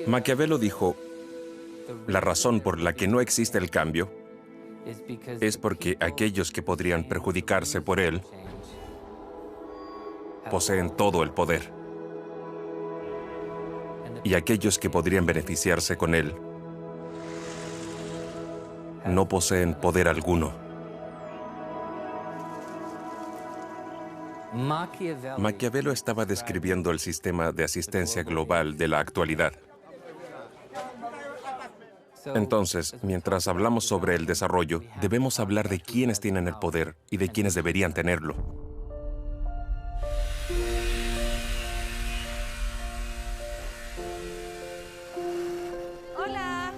Maquiavelo dijo, la razón por la que no existe el cambio es porque aquellos que podrían perjudicarse por él poseen todo el poder. Y aquellos que podrían beneficiarse con él no poseen poder alguno. Maquiavelo estaba describiendo el sistema de asistencia global de la actualidad. Entonces, mientras hablamos sobre el desarrollo, debemos hablar de quiénes tienen el poder y de quiénes deberían tenerlo. Hola.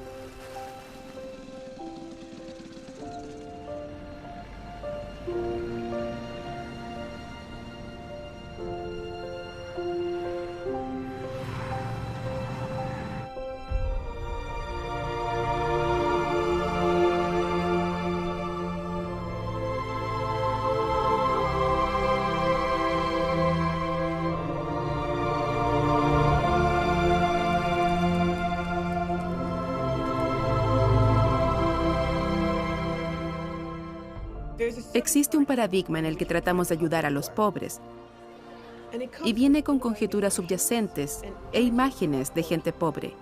Existe un paradigma en el que tratamos de ayudar a los pobres y viene con conjeturas subyacentes e imágenes de gente pobre.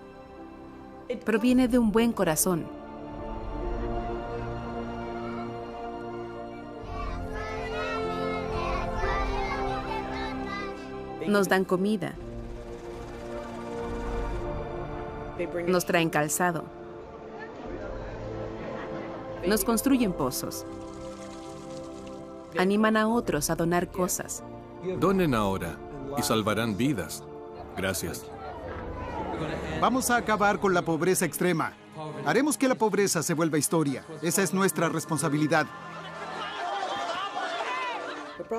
Proviene de un buen corazón. Nos dan comida. Nos traen calzado. Nos construyen pozos. Animan a otros a donar cosas. Donen ahora y salvarán vidas. Gracias. Vamos a acabar con la pobreza extrema. Haremos que la pobreza se vuelva historia. Esa es nuestra responsabilidad.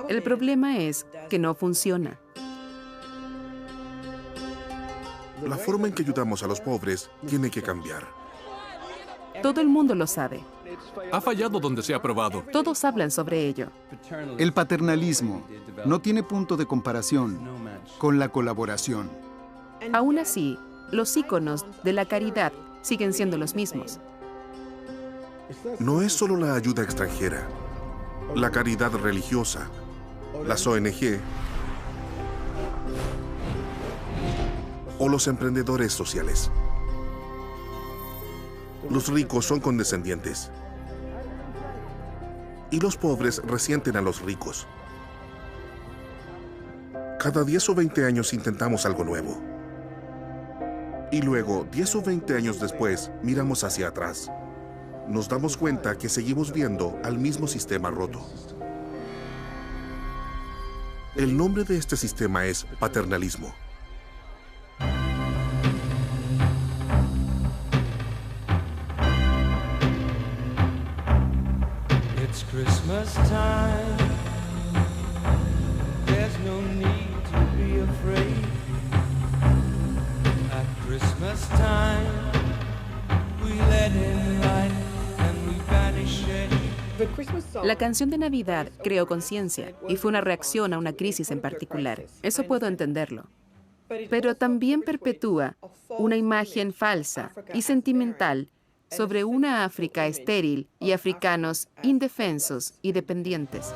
El problema es que no funciona. La forma en que ayudamos a los pobres tiene que cambiar. Todo el mundo lo sabe. Ha fallado donde se ha probado. Todos hablan sobre ello. El paternalismo no tiene punto de comparación con la colaboración. Aún así, los íconos de la caridad siguen siendo los mismos. No es solo la ayuda extranjera, la caridad religiosa, las ONG o los emprendedores sociales. Los ricos son condescendientes y los pobres resienten a los ricos. Cada 10 o 20 años intentamos algo nuevo. Y luego, 10 o 20 años después, miramos hacia atrás. Nos damos cuenta que seguimos viendo al mismo sistema roto. El nombre de este sistema es paternalismo. It's Christmas time. There's no need to be afraid. At Christmas time, we let in light and we banish it. La canción de Navidad creó conciencia y fue una reacción a una crisis en particular. Eso puedo entenderlo. Pero también perpetúa una imagen falsa y sentimental sobre una África estéril y africanos indefensos y dependientes.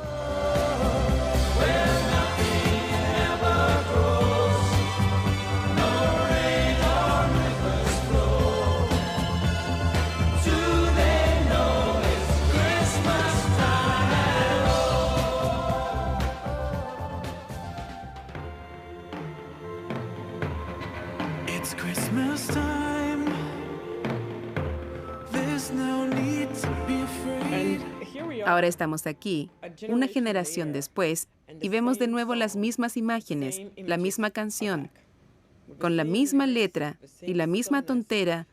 It's Christmas time. There's no need to be afraid. Ahora estamos aquí, una generación después, y vemos de nuevo las mismas imágenes, la misma canción, con la misma letra y la misma tontera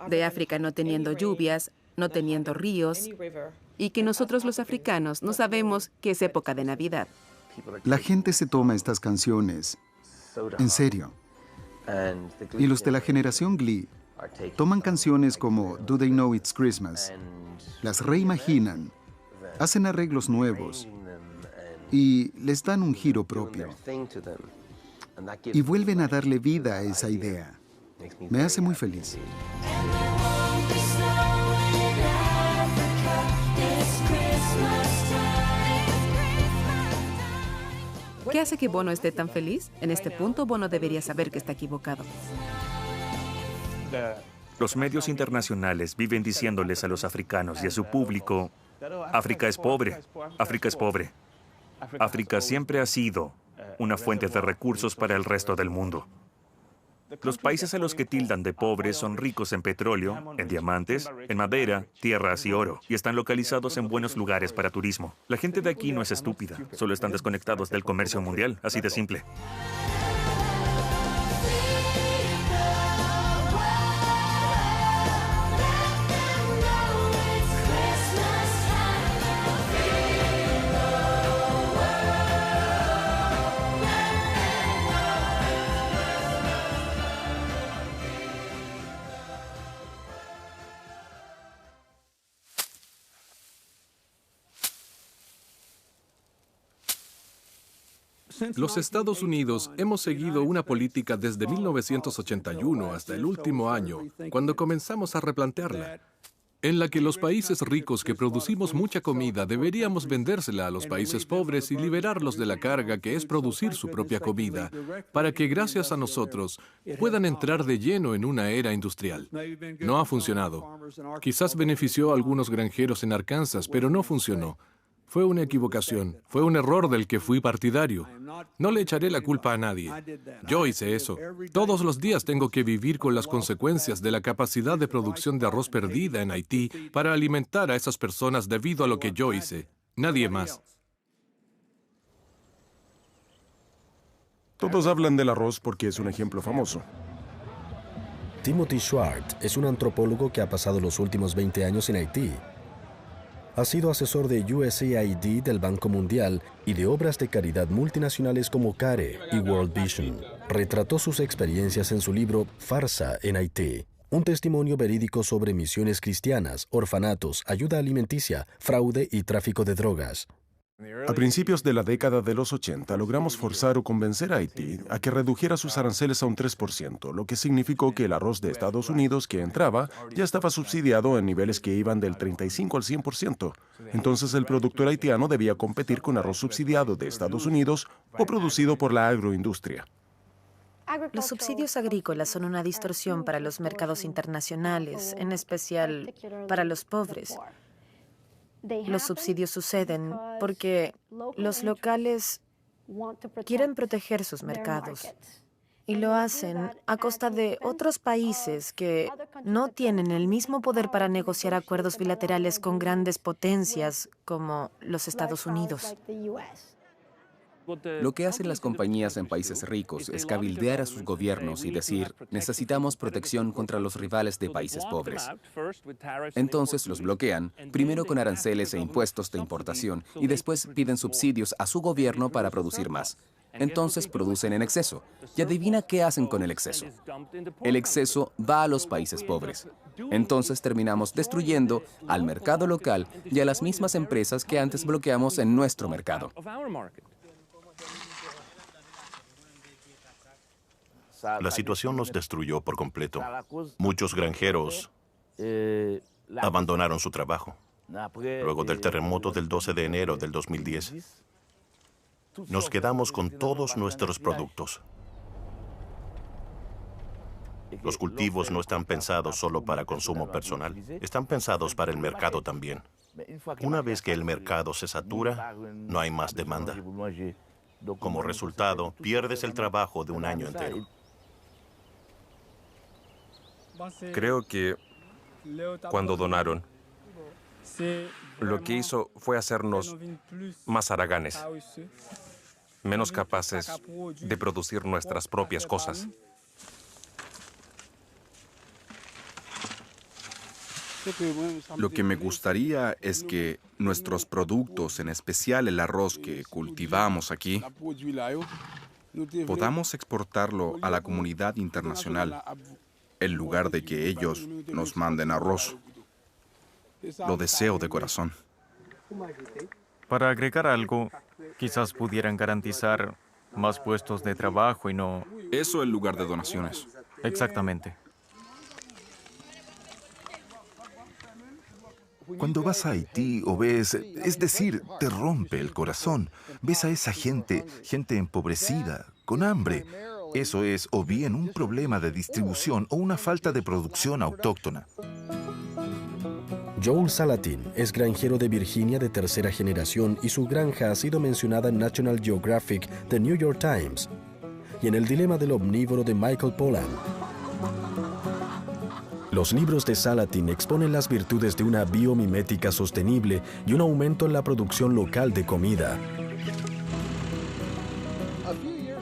de África no teniendo lluvias, no teniendo ríos, y que nosotros los africanos no sabemos que es época de Navidad. La gente se toma estas canciones en serio. Y los de la generación Glee toman canciones como Do They Know It's Christmas, las reimaginan, hacen arreglos nuevos y les dan un giro propio. Y vuelven a darle vida a esa idea. Me hace muy feliz. ¿Qué hace que Bono esté tan feliz? En este punto, Bono debería saber que está equivocado. Los medios internacionales viven diciéndoles a los africanos y a su público, África es pobre, África es pobre. África siempre ha sido una fuente de recursos para el resto del mundo. Los países a los que tildan de pobres son ricos en petróleo, en diamantes, en madera, tierras y oro, y están localizados en buenos lugares para turismo. La gente de aquí no es estúpida, solo están desconectados del comercio mundial, así de simple. Los Estados Unidos hemos seguido una política desde 1981 hasta el último año, cuando comenzamos a replantearla, en la que los países ricos que producimos mucha comida deberíamos vendérsela a los países pobres y liberarlos de la carga que es producir su propia comida, para que gracias a nosotros puedan entrar de lleno en una era industrial. No ha funcionado. Quizás benefició a algunos granjeros en Arkansas, pero no funcionó. Fue una equivocación, fue un error del que fui partidario. No le echaré la culpa a nadie. Yo hice eso. Todos los días tengo que vivir con las consecuencias de la capacidad de producción de arroz perdida en Haití para alimentar a esas personas debido a lo que yo hice. Nadie más. Todos hablan del arroz porque es un ejemplo famoso. Timothy Schwartz es un antropólogo que ha pasado los últimos 20 años en Haití. Ha sido asesor de USAID del Banco Mundial y de obras de caridad multinacionales como CARE y World Vision. Retrató sus experiencias en su libro Farsa en Haití, un testimonio verídico sobre misiones cristianas, orfanatos, ayuda alimenticia, fraude y tráfico de drogas. A principios de la década de los 80 logramos forzar o convencer a Haití a que redujera sus aranceles a un 3%, lo que significó que el arroz de Estados Unidos que entraba ya estaba subsidiado en niveles que iban del 35 al 100%. Entonces el productor haitiano debía competir con arroz subsidiado de Estados Unidos o producido por la agroindustria. Los subsidios agrícolas son una distorsión para los mercados internacionales, en especial para los pobres. Los subsidios suceden porque los locales quieren proteger sus mercados y lo hacen a costa de otros países que no tienen el mismo poder para negociar acuerdos bilaterales con grandes potencias como los Estados Unidos. Lo que hacen las compañías en países ricos es cabildear a sus gobiernos y decir, necesitamos protección contra los rivales de países pobres. Entonces los bloquean, primero con aranceles e impuestos de importación, y después piden subsidios a su gobierno para producir más. Entonces producen en exceso. Y adivina qué hacen con el exceso. El exceso va a los países pobres. Entonces terminamos destruyendo al mercado local y a las mismas empresas que antes bloqueamos en nuestro mercado. La situación nos destruyó por completo. Muchos granjeros abandonaron su trabajo. Luego del terremoto del 12 de enero del 2010, nos quedamos con todos nuestros productos. Los cultivos no están pensados solo para consumo personal, están pensados para el mercado también. Una vez que el mercado se satura, no hay más demanda. Como resultado, pierdes el trabajo de un año entero. Creo que cuando donaron, lo que hizo fue hacernos más haraganes, menos capaces de producir nuestras propias cosas. Lo que me gustaría es que nuestros productos, en especial el arroz que cultivamos aquí, podamos exportarlo a la comunidad internacional, en lugar de que ellos nos manden arroz. Lo deseo de corazón. Para agregar algo, quizás pudieran garantizar más puestos de trabajo y no... Eso en lugar de donaciones. Exactamente. Cuando vas a Haití o ves, es decir, te rompe el corazón. Ves a esa gente empobrecida, con hambre. Eso es o bien un problema de distribución o una falta de producción autóctona. Joel Salatin es granjero de Virginia de tercera generación y su granja ha sido mencionada en National Geographic, The New York Times y en El dilema del omnívoro de Michael Pollan. Los libros de Salatin exponen las virtudes de una biomimética sostenible y un aumento en la producción local de comida.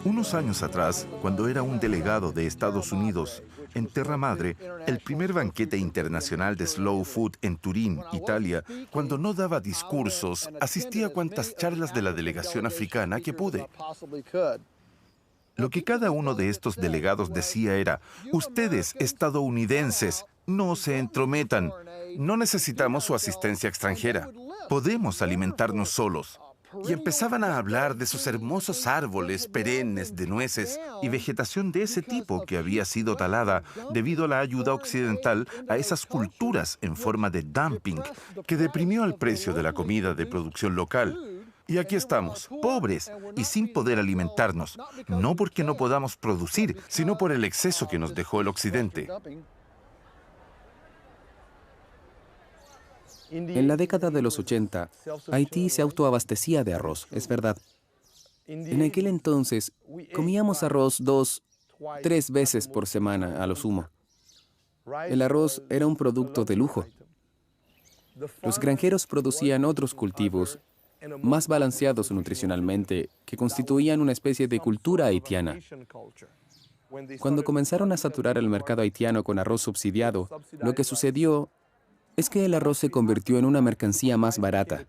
Unos años atrás, cuando era un delegado de Estados Unidos en Terra Madre, el primer banquete internacional de Slow Food en Turín, Italia, cuando no daba discursos, asistí a cuantas charlas de la delegación africana que pude. Lo que cada uno de estos delegados decía era: ustedes, estadounidenses, no se entrometan. No necesitamos su asistencia extranjera. Podemos alimentarnos solos. Y empezaban a hablar de sus hermosos árboles perennes de nueces y vegetación de ese tipo que había sido talada debido a la ayuda occidental a esas culturas en forma de dumping que deprimió el precio de la comida de producción local. Y aquí estamos, pobres y sin poder alimentarnos, no porque no podamos producir, sino por el exceso que nos dejó el occidente. En la década de los 80, Haití se autoabastecía de arroz, es verdad. En aquel entonces, comíamos arroz 2, 3 veces por semana a lo sumo. El arroz era un producto de lujo. Los granjeros producían otros cultivos más balanceados nutricionalmente, que constituían una especie de cultura haitiana. Cuando comenzaron a saturar el mercado haitiano con arroz subsidiado, lo que sucedió es que el arroz se convirtió en una mercancía más barata.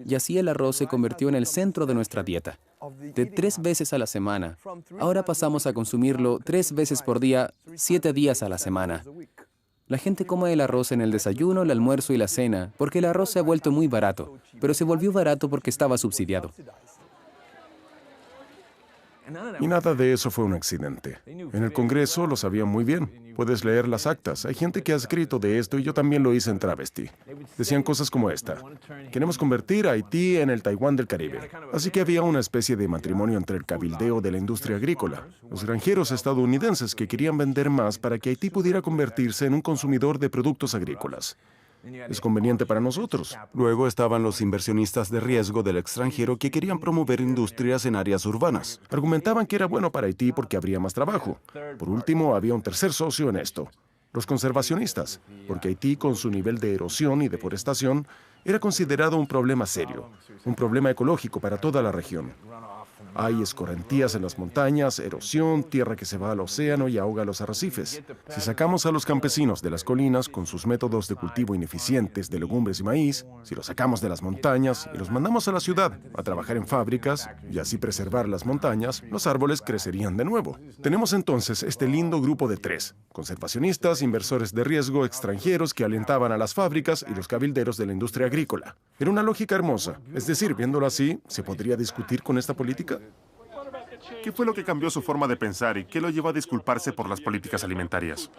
Y así el arroz se convirtió en el centro de nuestra dieta. De 3 veces a la semana, ahora pasamos a consumirlo 3 veces por día, 7 días a la semana. La gente come el arroz en el desayuno, el almuerzo y la cena, porque el arroz se ha vuelto muy barato, pero se volvió barato porque estaba subsidiado. Y nada de eso fue un accidente. En el Congreso lo sabían muy bien. Puedes leer las actas. Hay gente que ha escrito de esto y yo también lo hice en Travesti. Decían cosas como esta: queremos convertir a Haití en el Taiwán del Caribe. Así que había una especie de matrimonio entre el cabildeo de la industria agrícola, los granjeros estadounidenses que querían vender más para que Haití pudiera convertirse en un consumidor de productos agrícolas. Es conveniente para nosotros. Luego estaban los inversionistas de riesgo del extranjero que querían promover industrias en áreas urbanas. Argumentaban que era bueno para Haití porque habría más trabajo. Por último, había un tercer socio en esto: los conservacionistas, porque Haití, con su nivel de erosión y deforestación, era considerado un problema serio, un problema ecológico para toda la región. Hay escorrentías en las montañas, erosión, tierra que se va al océano y ahoga los arrecifes. Si sacamos a los campesinos de las colinas con sus métodos de cultivo ineficientes de legumbres y maíz, si los sacamos de las montañas y los mandamos a la ciudad a trabajar en fábricas y así preservar las montañas, los árboles crecerían de nuevo. Tenemos entonces este lindo grupo de 3: conservacionistas, inversores de riesgo, extranjeros que alentaban a las fábricas y los cabilderos de la industria agrícola. Era una lógica hermosa. Es decir, viéndolo así, ¿se podría discutir con esta política? ¿Qué fue lo que cambió su forma de pensar y qué lo llevó a disculparse por las políticas alimentarias?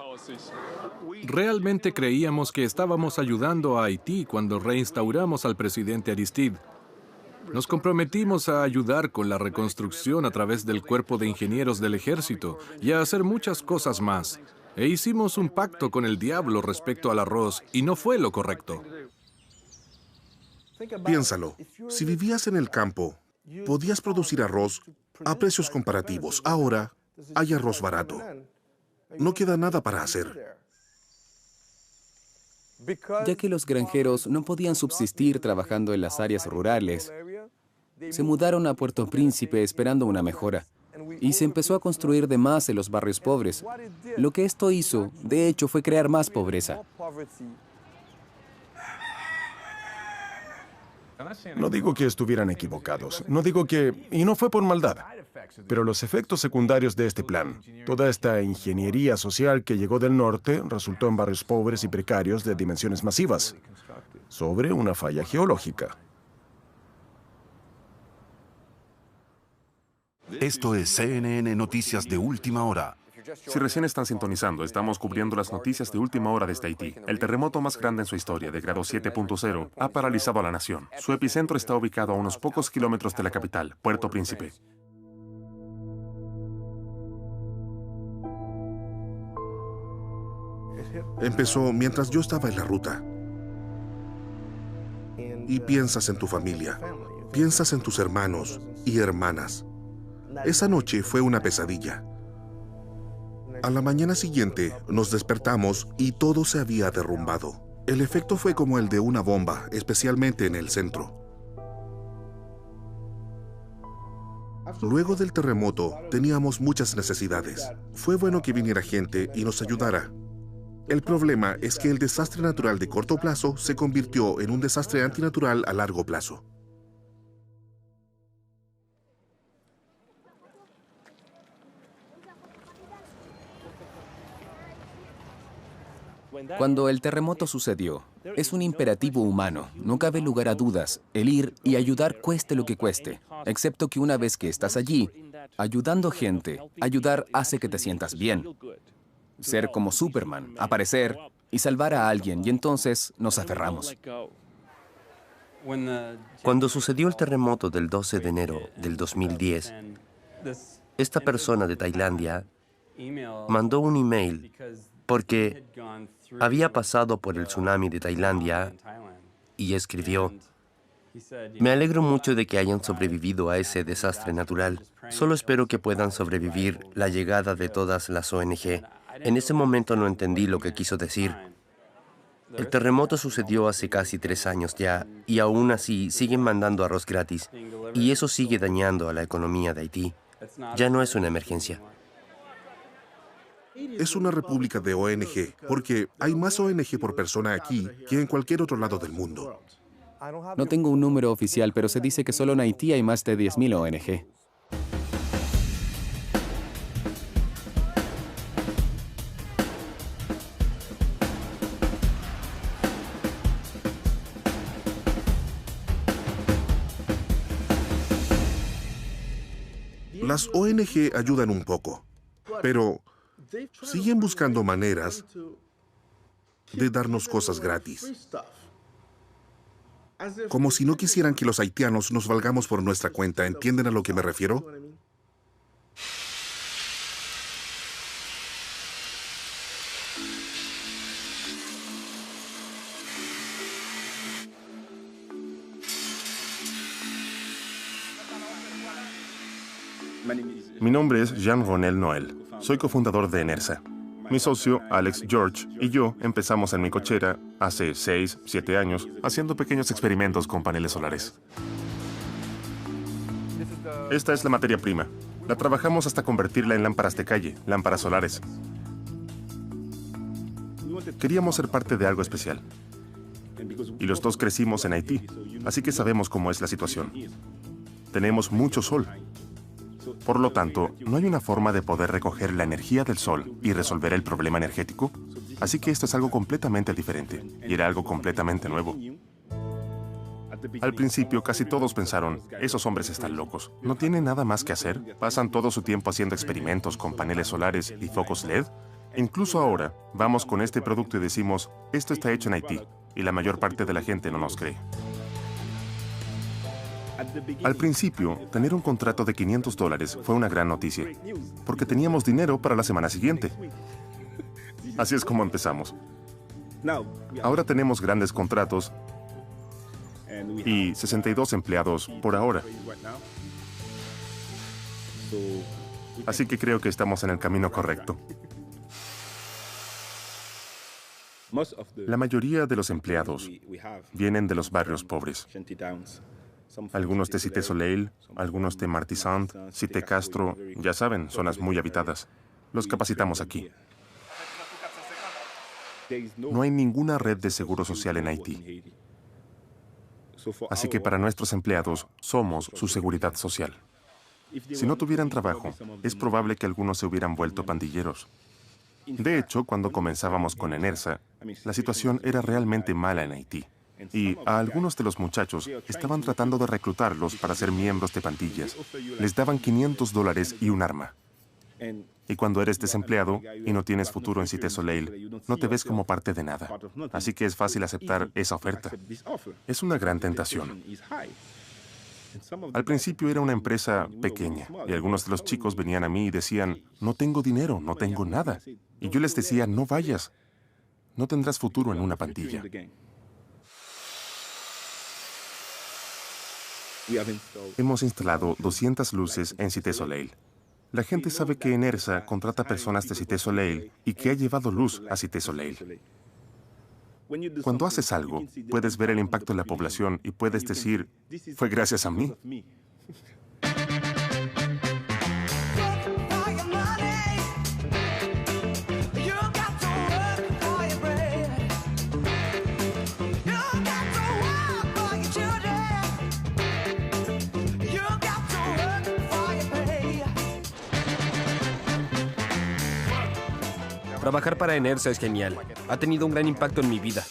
Realmente creíamos que estábamos ayudando a Haití cuando reinstauramos al presidente Aristide. Nos comprometimos a ayudar con la reconstrucción a través del cuerpo de ingenieros del ejército y a hacer muchas cosas más. E hicimos un pacto con el diablo respecto al arroz y no fue lo correcto. Piénsalo. Si vivías en el campo, podías producir arroz a precios comparativos. Ahora hay arroz barato. No queda nada para hacer. Ya que los granjeros no podían subsistir trabajando en las áreas rurales, se mudaron a Puerto Príncipe esperando una mejora. Y se empezó a construir de más en los barrios pobres. Lo que esto hizo, de hecho, fue crear más pobreza. No digo que estuvieran equivocados, no digo que... y no fue por maldad. Pero los efectos secundarios de este plan, toda esta ingeniería social que llegó del norte, resultó en barrios pobres y precarios de dimensiones masivas, sobre una falla geológica. Esto es CNN Noticias de Última Hora. Si recién están sintonizando, estamos cubriendo las noticias de última hora desde Haití. El terremoto más grande en su historia, de grado 7.0, ha paralizado a la nación. Su epicentro está ubicado a unos pocos kilómetros de la capital, Puerto Príncipe. Empezó mientras yo estaba en la ruta. Y piensas en tu familia, piensas en tus hermanos y hermanas. Esa noche fue una pesadilla. A la mañana siguiente nos despertamos y todo se había derrumbado. El efecto fue como el de una bomba, especialmente en el centro. Luego del terremoto teníamos muchas necesidades. Fue bueno que viniera gente y nos ayudara. El problema es que el desastre natural de corto plazo se convirtió en un desastre antinatural a largo plazo. Cuando el terremoto sucedió, es un imperativo humano, no cabe lugar a dudas, el ir y ayudar cueste lo que cueste, excepto que una vez que estás allí, ayudando gente, ayudar hace que te sientas bien. Ser como Superman, aparecer y salvar a alguien, y entonces nos aferramos. Cuando sucedió el terremoto del 12 de enero del 2010, esta persona de Tailandia mandó un email porque había pasado por el tsunami de Tailandia y escribió: "Me alegro mucho de que hayan sobrevivido a ese desastre natural. Solo espero que puedan sobrevivir la llegada de todas las ONG. En ese momento no entendí lo que quiso decir. El terremoto sucedió hace casi 3 años ya, y aún así siguen mandando arroz gratis, y eso sigue dañando a la economía de Haití. Ya no es una emergencia". Es una república de ONG, porque hay más ONG por persona aquí que en cualquier otro lado del mundo. No tengo un número oficial, pero se dice que solo en Haití hay más de 10.000 ONG. Las ONG ayudan un poco, pero siguen buscando maneras de darnos cosas gratis. Como si no quisieran que los haitianos nos valgamos por nuestra cuenta. ¿Entienden a lo que me refiero? Mi nombre es Jean-Ronel Noël. Soy cofundador de Enersa. Mi socio, Alex George, y yo empezamos en mi cochera hace 6, 7 años haciendo pequeños experimentos con paneles solares. Esta es la materia prima. La trabajamos hasta convertirla en lámparas de calle, lámparas solares. Queríamos ser parte de algo especial. Y los dos crecimos en Haití, así que sabemos cómo es la situación. Tenemos mucho sol. Por lo tanto, no hay una forma de poder recoger la energía del sol y resolver el problema energético. Así que esto es algo completamente diferente, y era algo completamente nuevo. Al principio, casi todos pensaron, esos hombres están locos. ¿No tienen nada más que hacer? ¿Pasan todo su tiempo haciendo experimentos con paneles solares y focos LED? Incluso ahora, vamos con este producto y decimos, esto está hecho en Haití, y la mayor parte de la gente no nos cree. Al principio, tener un contrato de $500 fue una gran noticia, porque teníamos dinero para la semana siguiente. Así es como empezamos. Ahora tenemos grandes contratos y 62 empleados por ahora. Así que creo que estamos en el camino correcto. La mayoría de los empleados vienen de los barrios pobres. Algunos de Cité Soleil, algunos de Martissant, Cité Castro, ya saben, zonas muy habitadas. Los capacitamos aquí. No hay ninguna red de seguro social en Haití. Así que para nuestros empleados, somos su seguridad social. Si no tuvieran trabajo, es probable que algunos se hubieran vuelto pandilleros. De hecho, cuando comenzábamos con Enersa, la situación era realmente mala en Haití. Y a algunos de los muchachos estaban tratando de reclutarlos para ser miembros de pandillas. Les daban $500 y un arma. Y cuando eres desempleado y no tienes futuro en Cité Soleil, no te ves como parte de nada. Así que es fácil aceptar esa oferta. Es una gran tentación. Al principio era una empresa pequeña y algunos de los chicos venían a mí y decían, no tengo dinero, no tengo nada. Y yo les decía, no vayas, no tendrás futuro en una pandilla. Hemos instalado 200 luces en Cité Soleil. La gente sabe que Enersa contrata personas de Cité Soleil y que ha llevado luz a Cité Soleil. Cuando haces algo, puedes ver el impacto en la población y puedes decir, fue gracias a mí. Trabajar para Enersa es genial. Ha tenido un gran impacto en mi vida.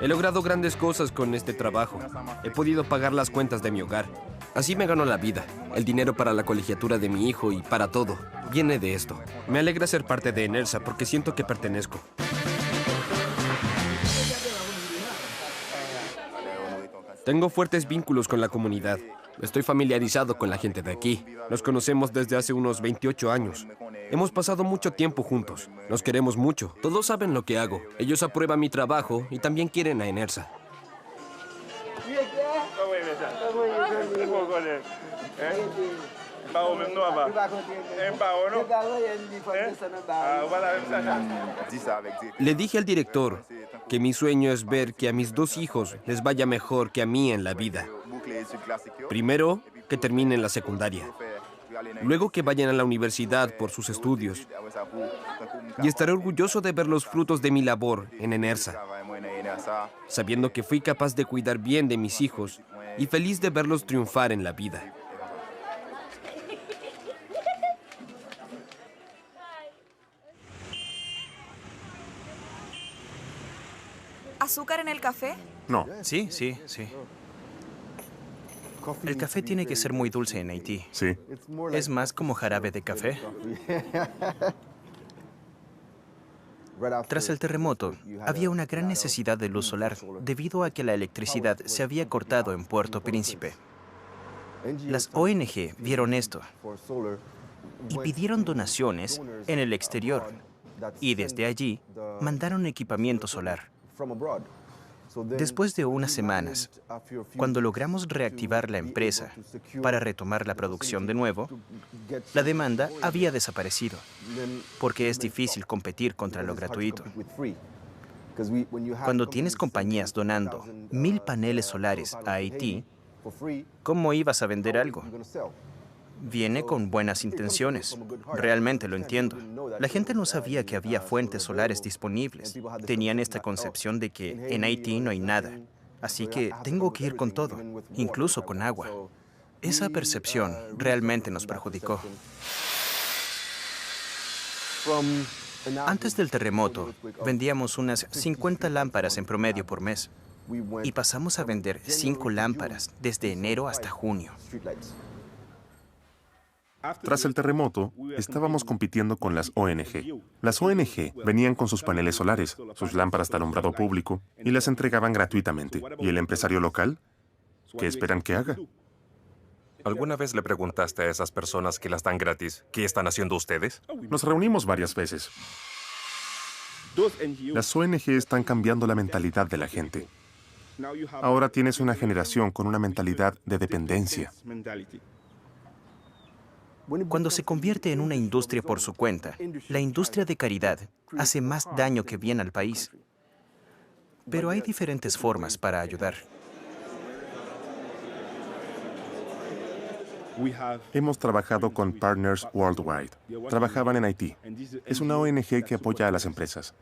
He logrado grandes cosas con este trabajo. He podido pagar las cuentas de mi hogar. Así me gano la vida. El dinero para la colegiatura de mi hijo y para todo. Viene de esto. Me alegra ser parte de Enersa porque siento que pertenezco. Tengo fuertes vínculos con la comunidad. Estoy familiarizado con la gente de aquí. Nos conocemos desde hace unos 28 años. Hemos pasado mucho tiempo juntos. Nos queremos mucho. Todos saben lo que hago. Ellos aprueban mi trabajo y también quieren a Enersa. Le dije al director que mi sueño es ver que a mis 2 hijos les vaya mejor que a mí en la vida. Primero, que terminen la secundaria. Luego que vayan a la universidad por sus estudios. Y estaré orgulloso de ver los frutos de mi labor en Enersa, sabiendo que fui capaz de cuidar bien de mis hijos y feliz de verlos triunfar en la vida. ¿Azúcar en el café? No. Sí. El café tiene que ser muy dulce en Haití. Sí. Es más como jarabe de café. Tras el terremoto, había una gran necesidad de luz solar debido a que la electricidad se había cortado en Puerto Príncipe. Las ONG vieron esto y pidieron donaciones en el exterior y desde allí mandaron equipamiento solar. Después de unas semanas, cuando logramos reactivar la empresa para retomar la producción de nuevo, la demanda había desaparecido, porque es difícil competir contra lo gratuito. Cuando tienes compañías donando 1000 paneles solares a Haití, ¿cómo ibas a vender algo? Viene con buenas intenciones. Realmente lo entiendo. La gente no sabía que había fuentes solares disponibles. Tenían esta concepción de que en Haití no hay nada. Así que tengo que ir con todo, incluso con agua. Esa percepción realmente nos perjudicó. Antes del terremoto, vendíamos unas 50 lámparas en promedio por mes. Y pasamos a vender 5 lámparas desde enero hasta junio. Tras el terremoto, estábamos compitiendo con las ONG. Las ONG venían con sus paneles solares, sus lámparas de alumbrado público, y las entregaban gratuitamente. ¿Y el empresario local? ¿Qué esperan que haga? ¿Alguna vez le preguntaste a esas personas que las dan gratis qué están haciendo ustedes? Nos reunimos varias veces. Las ONG están cambiando la mentalidad de la gente. Ahora tienes una generación con una mentalidad de dependencia. Cuando se convierte en una industria por su cuenta, la industria de caridad hace más daño que bien al país. Pero hay diferentes formas para ayudar. Hemos trabajado con Partners Worldwide. Trabajaban en Haití. Es una ONG que apoya a las empresas.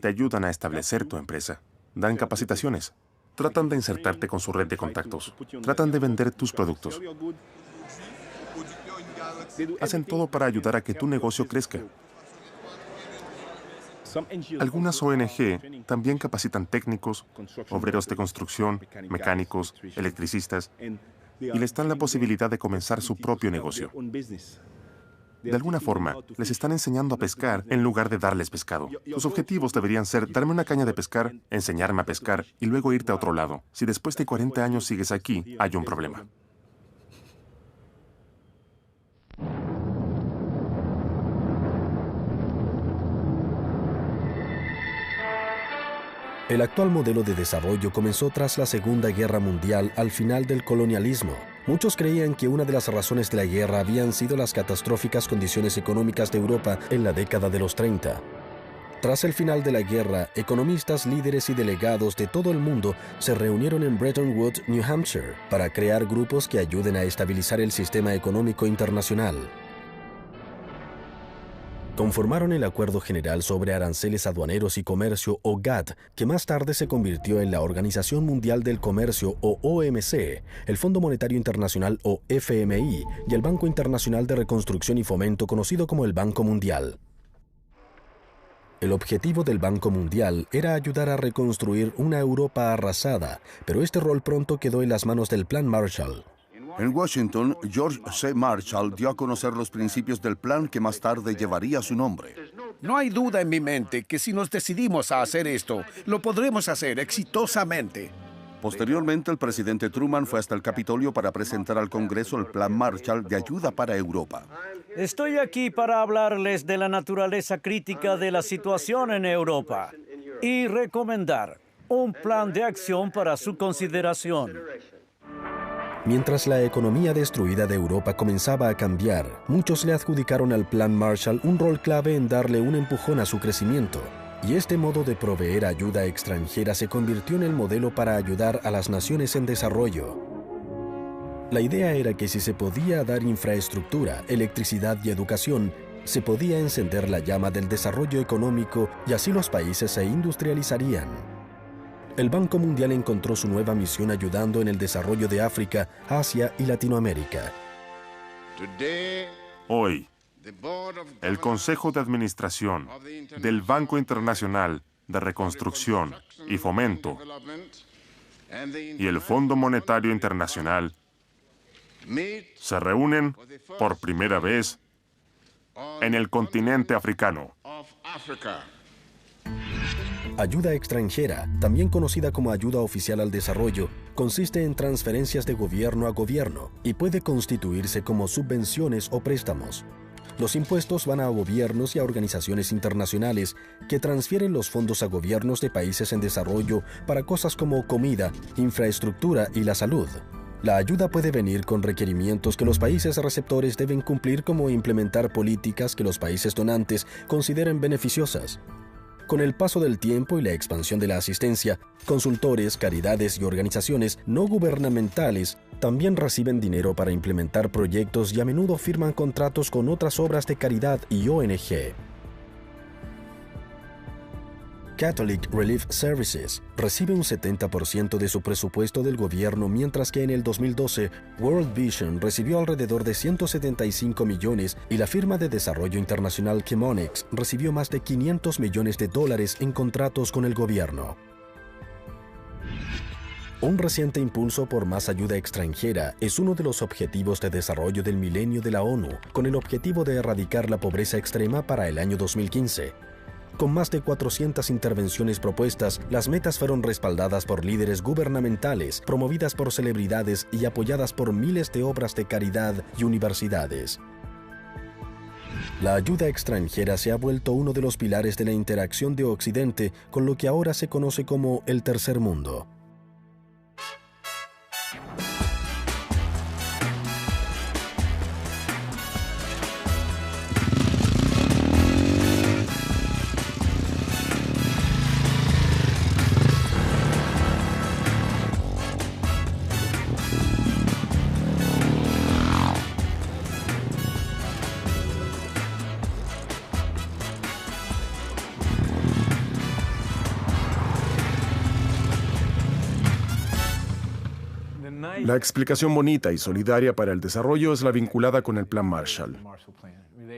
Te ayudan a establecer tu empresa. Dan capacitaciones. Tratan de insertarte con su red de contactos. Tratan de vender tus productos. Hacen todo para ayudar a que tu negocio crezca. Algunas ONG también capacitan técnicos, obreros de construcción, mecánicos, electricistas, y les dan la posibilidad de comenzar su propio negocio. De alguna forma, les están enseñando a pescar en lugar de darles pescado. Sus objetivos deberían ser darme una caña de pescar, enseñarme a pescar y luego irte a otro lado. Si después de 40 años sigues aquí, hay un problema. El actual modelo de desarrollo comenzó tras la Segunda Guerra Mundial al final del colonialismo. Muchos creían que una de las razones de la guerra habían sido las catastróficas condiciones económicas de Europa en la década de los 30. Tras el final de la guerra, economistas, líderes y delegados de todo el mundo se reunieron en Bretton Woods, New Hampshire, para crear grupos que ayuden a estabilizar el sistema económico internacional. Conformaron el Acuerdo General sobre Aranceles Aduaneros y Comercio, o GATT, que más tarde se convirtió en la Organización Mundial del Comercio, o OMC, el Fondo Monetario Internacional, o FMI, y el Banco Internacional de Reconstrucción y Fomento, conocido como el Banco Mundial. El objetivo del Banco Mundial era ayudar a reconstruir una Europa arrasada, pero este rol pronto quedó en las manos del Plan Marshall. En Washington, George C. Marshall dio a conocer los principios del plan que más tarde llevaría su nombre. No hay duda en mi mente que si nos decidimos a hacer esto, lo podremos hacer exitosamente. Posteriormente, el presidente Truman fue hasta el Capitolio para presentar al Congreso el Plan Marshall de ayuda para Europa. Estoy aquí para hablarles de la naturaleza crítica de la situación en Europa y recomendar un plan de acción para su consideración. Mientras la economía destruida de Europa comenzaba a cambiar, muchos le adjudicaron al Plan Marshall un rol clave en darle un empujón a su crecimiento. Y este modo de proveer ayuda extranjera se convirtió en el modelo para ayudar a las naciones en desarrollo. La idea era que si se podía dar infraestructura, electricidad y educación, se podía encender la llama del desarrollo económico y así los países se industrializarían. El Banco Mundial encontró su nueva misión ayudando en el desarrollo de África, Asia y Latinoamérica. Hoy, el Consejo de Administración del Banco Internacional de Reconstrucción y Fomento y el Fondo Monetario Internacional se reúnen por primera vez en el continente africano. Ayuda extranjera, también conocida como ayuda oficial al desarrollo, consiste en transferencias de gobierno a gobierno y puede constituirse como subvenciones o préstamos. Los impuestos van a gobiernos y a organizaciones internacionales que transfieren los fondos a gobiernos de países en desarrollo para cosas como comida, infraestructura y la salud. La ayuda puede venir con requerimientos que los países receptores deben cumplir, como implementar políticas que los países donantes consideren beneficiosas. Con el paso del tiempo y la expansión de la asistencia, consultores, caridades y organizaciones no gubernamentales también reciben dinero para implementar proyectos y a menudo firman contratos con otras obras de caridad y ONG. Catholic Relief Services recibe un 70% de su presupuesto del gobierno, mientras que en el 2012 World Vision recibió alrededor de 175 millones y la firma de desarrollo internacional Chemonex recibió más de $500 millones en contratos con el gobierno. Un reciente impulso por más ayuda extranjera es uno de los objetivos de desarrollo del milenio de la ONU, con el objetivo de erradicar la pobreza extrema para el año 2015. Con más de 400 intervenciones propuestas, las metas fueron respaldadas por líderes gubernamentales, promovidas por celebridades y apoyadas por miles de obras de caridad y universidades. La ayuda extranjera se ha vuelto uno de los pilares de la interacción de Occidente con lo que ahora se conoce como el Tercer Mundo. La explicación bonita y solidaria para el desarrollo es la vinculada con el Plan Marshall,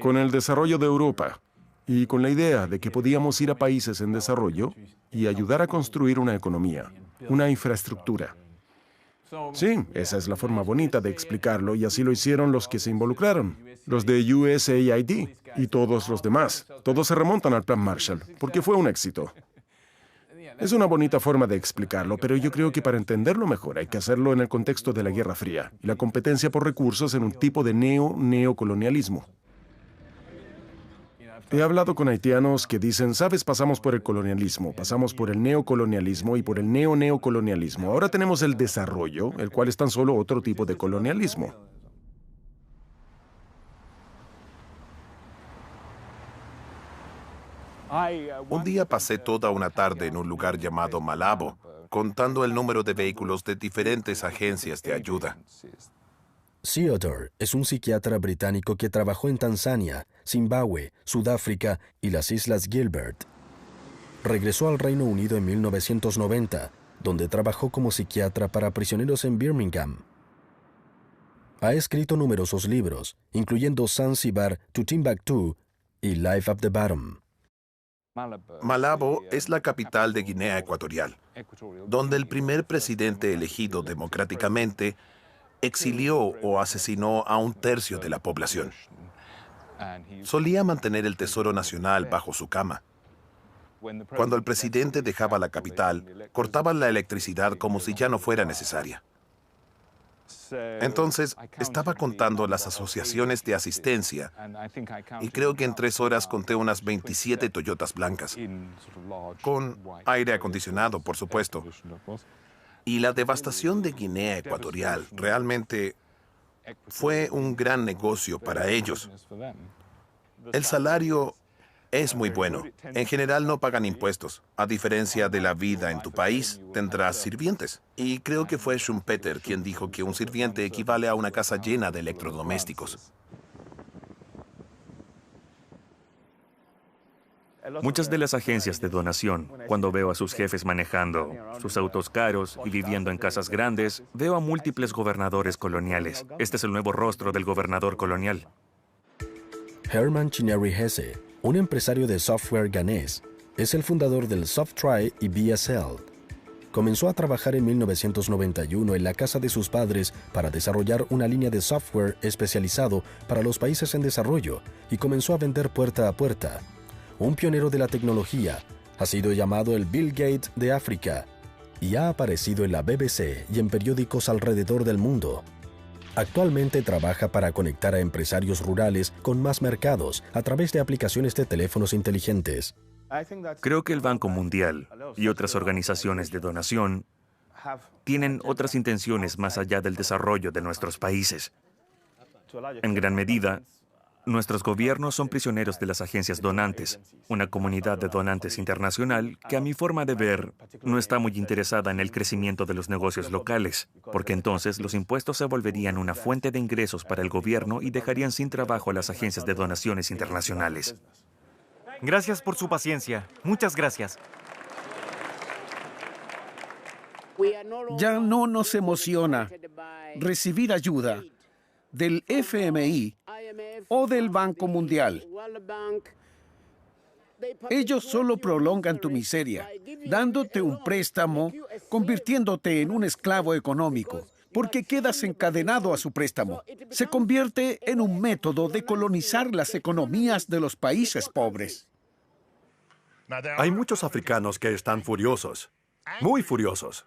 con el desarrollo de Europa y con la idea de que podíamos ir a países en desarrollo y ayudar a construir una economía, una infraestructura. Sí, esa es la forma bonita de explicarlo y así lo hicieron los que se involucraron, los de USAID y todos los demás. Todos se remontan al Plan Marshall, porque fue un éxito. Es una bonita forma de explicarlo, pero yo creo que para entenderlo mejor hay que hacerlo en el contexto de la Guerra Fría y la competencia por recursos en un tipo de neocolonialismo. He hablado con haitianos que dicen, sabes, pasamos por el colonialismo, pasamos por el neocolonialismo y por el neocolonialismo. Ahora tenemos el desarrollo, el cual es tan solo otro tipo de colonialismo. Un día pasé toda una tarde en un lugar llamado Malabo, contando el número de vehículos de diferentes agencias de ayuda. Theodore es un psiquiatra británico que trabajó en Tanzania, Zimbabue, Sudáfrica y las Islas Gilbert. Regresó al Reino Unido en 1990, donde trabajó como psiquiatra para prisioneros en Birmingham. Ha escrito numerosos libros, incluyendo Zanzibar to Timbuktu y Life at the Bottom. Malabo es la capital de Guinea Ecuatorial, donde el primer presidente elegido democráticamente exilió o asesinó a un tercio de la población. Solía mantener el tesoro nacional bajo su cama. Cuando el presidente dejaba la capital, cortaban la electricidad como si ya no fuera necesaria. Entonces, estaba contando las asociaciones de asistencia y creo que en 3 horas conté unas 27 Toyotas blancas, con aire acondicionado, por supuesto. Y la devastación de Guinea Ecuatorial realmente fue un gran negocio para ellos. El salario es muy bueno. En general no pagan impuestos. A diferencia de la vida en tu país, tendrás sirvientes. Y creo que fue Schumpeter quien dijo que un sirviente equivale a una casa llena de electrodomésticos. Muchas de las agencias de donación, cuando veo a sus jefes manejando sus autos caros y viviendo en casas grandes, veo a múltiples gobernadores coloniales. Este es el nuevo rostro del gobernador colonial. Herman Chineri Hesse, un empresario de software ganés, es el fundador del Softry y BSL. Comenzó a trabajar en 1991 en la casa de sus padres para desarrollar una línea de software especializado para los países en desarrollo y comenzó a vender puerta a puerta. Un pionero de la tecnología, ha sido llamado el Bill Gates de África y ha aparecido en la BBC y en periódicos alrededor del mundo. Actualmente trabaja para conectar a empresarios rurales con más mercados a través de aplicaciones de teléfonos inteligentes. Creo que el Banco Mundial y otras organizaciones de donación tienen otras intenciones más allá del desarrollo de nuestros países. En gran medida, nuestros gobiernos son prisioneros de las agencias donantes, una comunidad de donantes internacional que a mi forma de ver no está muy interesada en el crecimiento de los negocios locales, porque entonces los impuestos se volverían una fuente de ingresos para el gobierno y dejarían sin trabajo a las agencias de donaciones internacionales. Gracias por su paciencia. Muchas gracias. Ya no nos emociona recibir ayuda del FMI o del Banco Mundial. Ellos solo prolongan tu miseria, dándote un préstamo, convirtiéndote en un esclavo económico, porque quedas encadenado a su préstamo. Se convierte en un método de colonizar las economías de los países pobres. Hay muchos africanos que están furiosos, muy furiosos,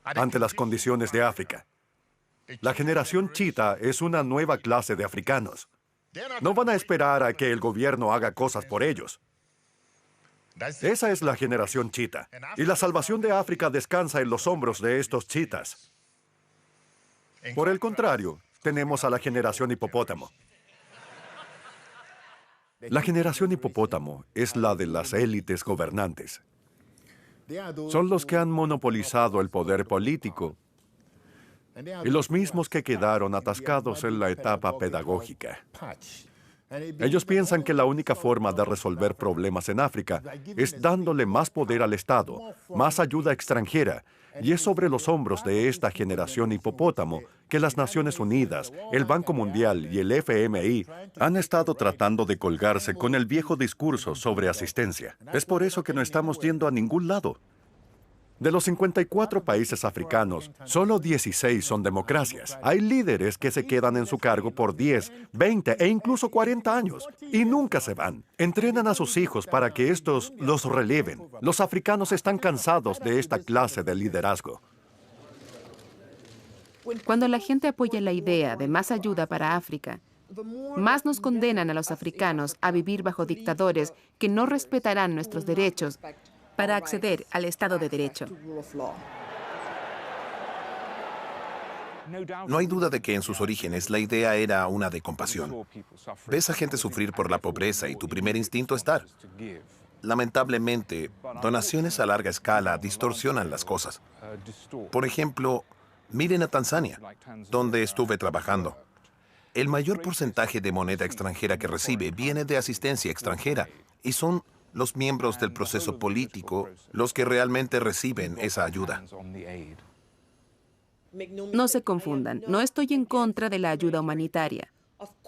ante las condiciones de África. La generación chita es una nueva clase de africanos. No van a esperar a que el gobierno haga cosas por ellos. Esa es la generación chita. Y la salvación de África descansa en los hombros de estos chitas. Por el contrario, tenemos a la generación hipopótamo. La generación hipopótamo es la de las élites gobernantes. Son los que han monopolizado el poder político y los mismos que quedaron atascados en la etapa pedagógica. Ellos piensan que la única forma de resolver problemas en África es dándole más poder al Estado, más ayuda extranjera, y es sobre los hombros de esta generación hipopótamo que las Naciones Unidas, el Banco Mundial y el FMI han estado tratando de colgarse con el viejo discurso sobre asistencia. Es por eso que no estamos yendo a ningún lado. De los 54 países africanos, solo 16 son democracias. Hay líderes que se quedan en su cargo por 10, 20 e incluso 40 años y nunca se van. Entrenan a sus hijos para que estos los releven. Los africanos están cansados de esta clase de liderazgo. Cuando la gente apoya la idea de más ayuda para África, más nos condenan a los africanos a vivir bajo dictadores que no respetarán nuestros derechos para acceder al Estado de Derecho. No hay duda de que en sus orígenes la idea era una de compasión. Ves a gente sufrir por la pobreza y tu primer instinto es dar. Lamentablemente, donaciones a larga escala distorsionan las cosas. Por ejemplo, miren a Tanzania, donde estuve trabajando. El mayor porcentaje de moneda extranjera que recibe viene de asistencia extranjera y son los miembros del proceso político los que realmente reciben esa ayuda. No se confundan, no estoy en contra de la ayuda humanitaria.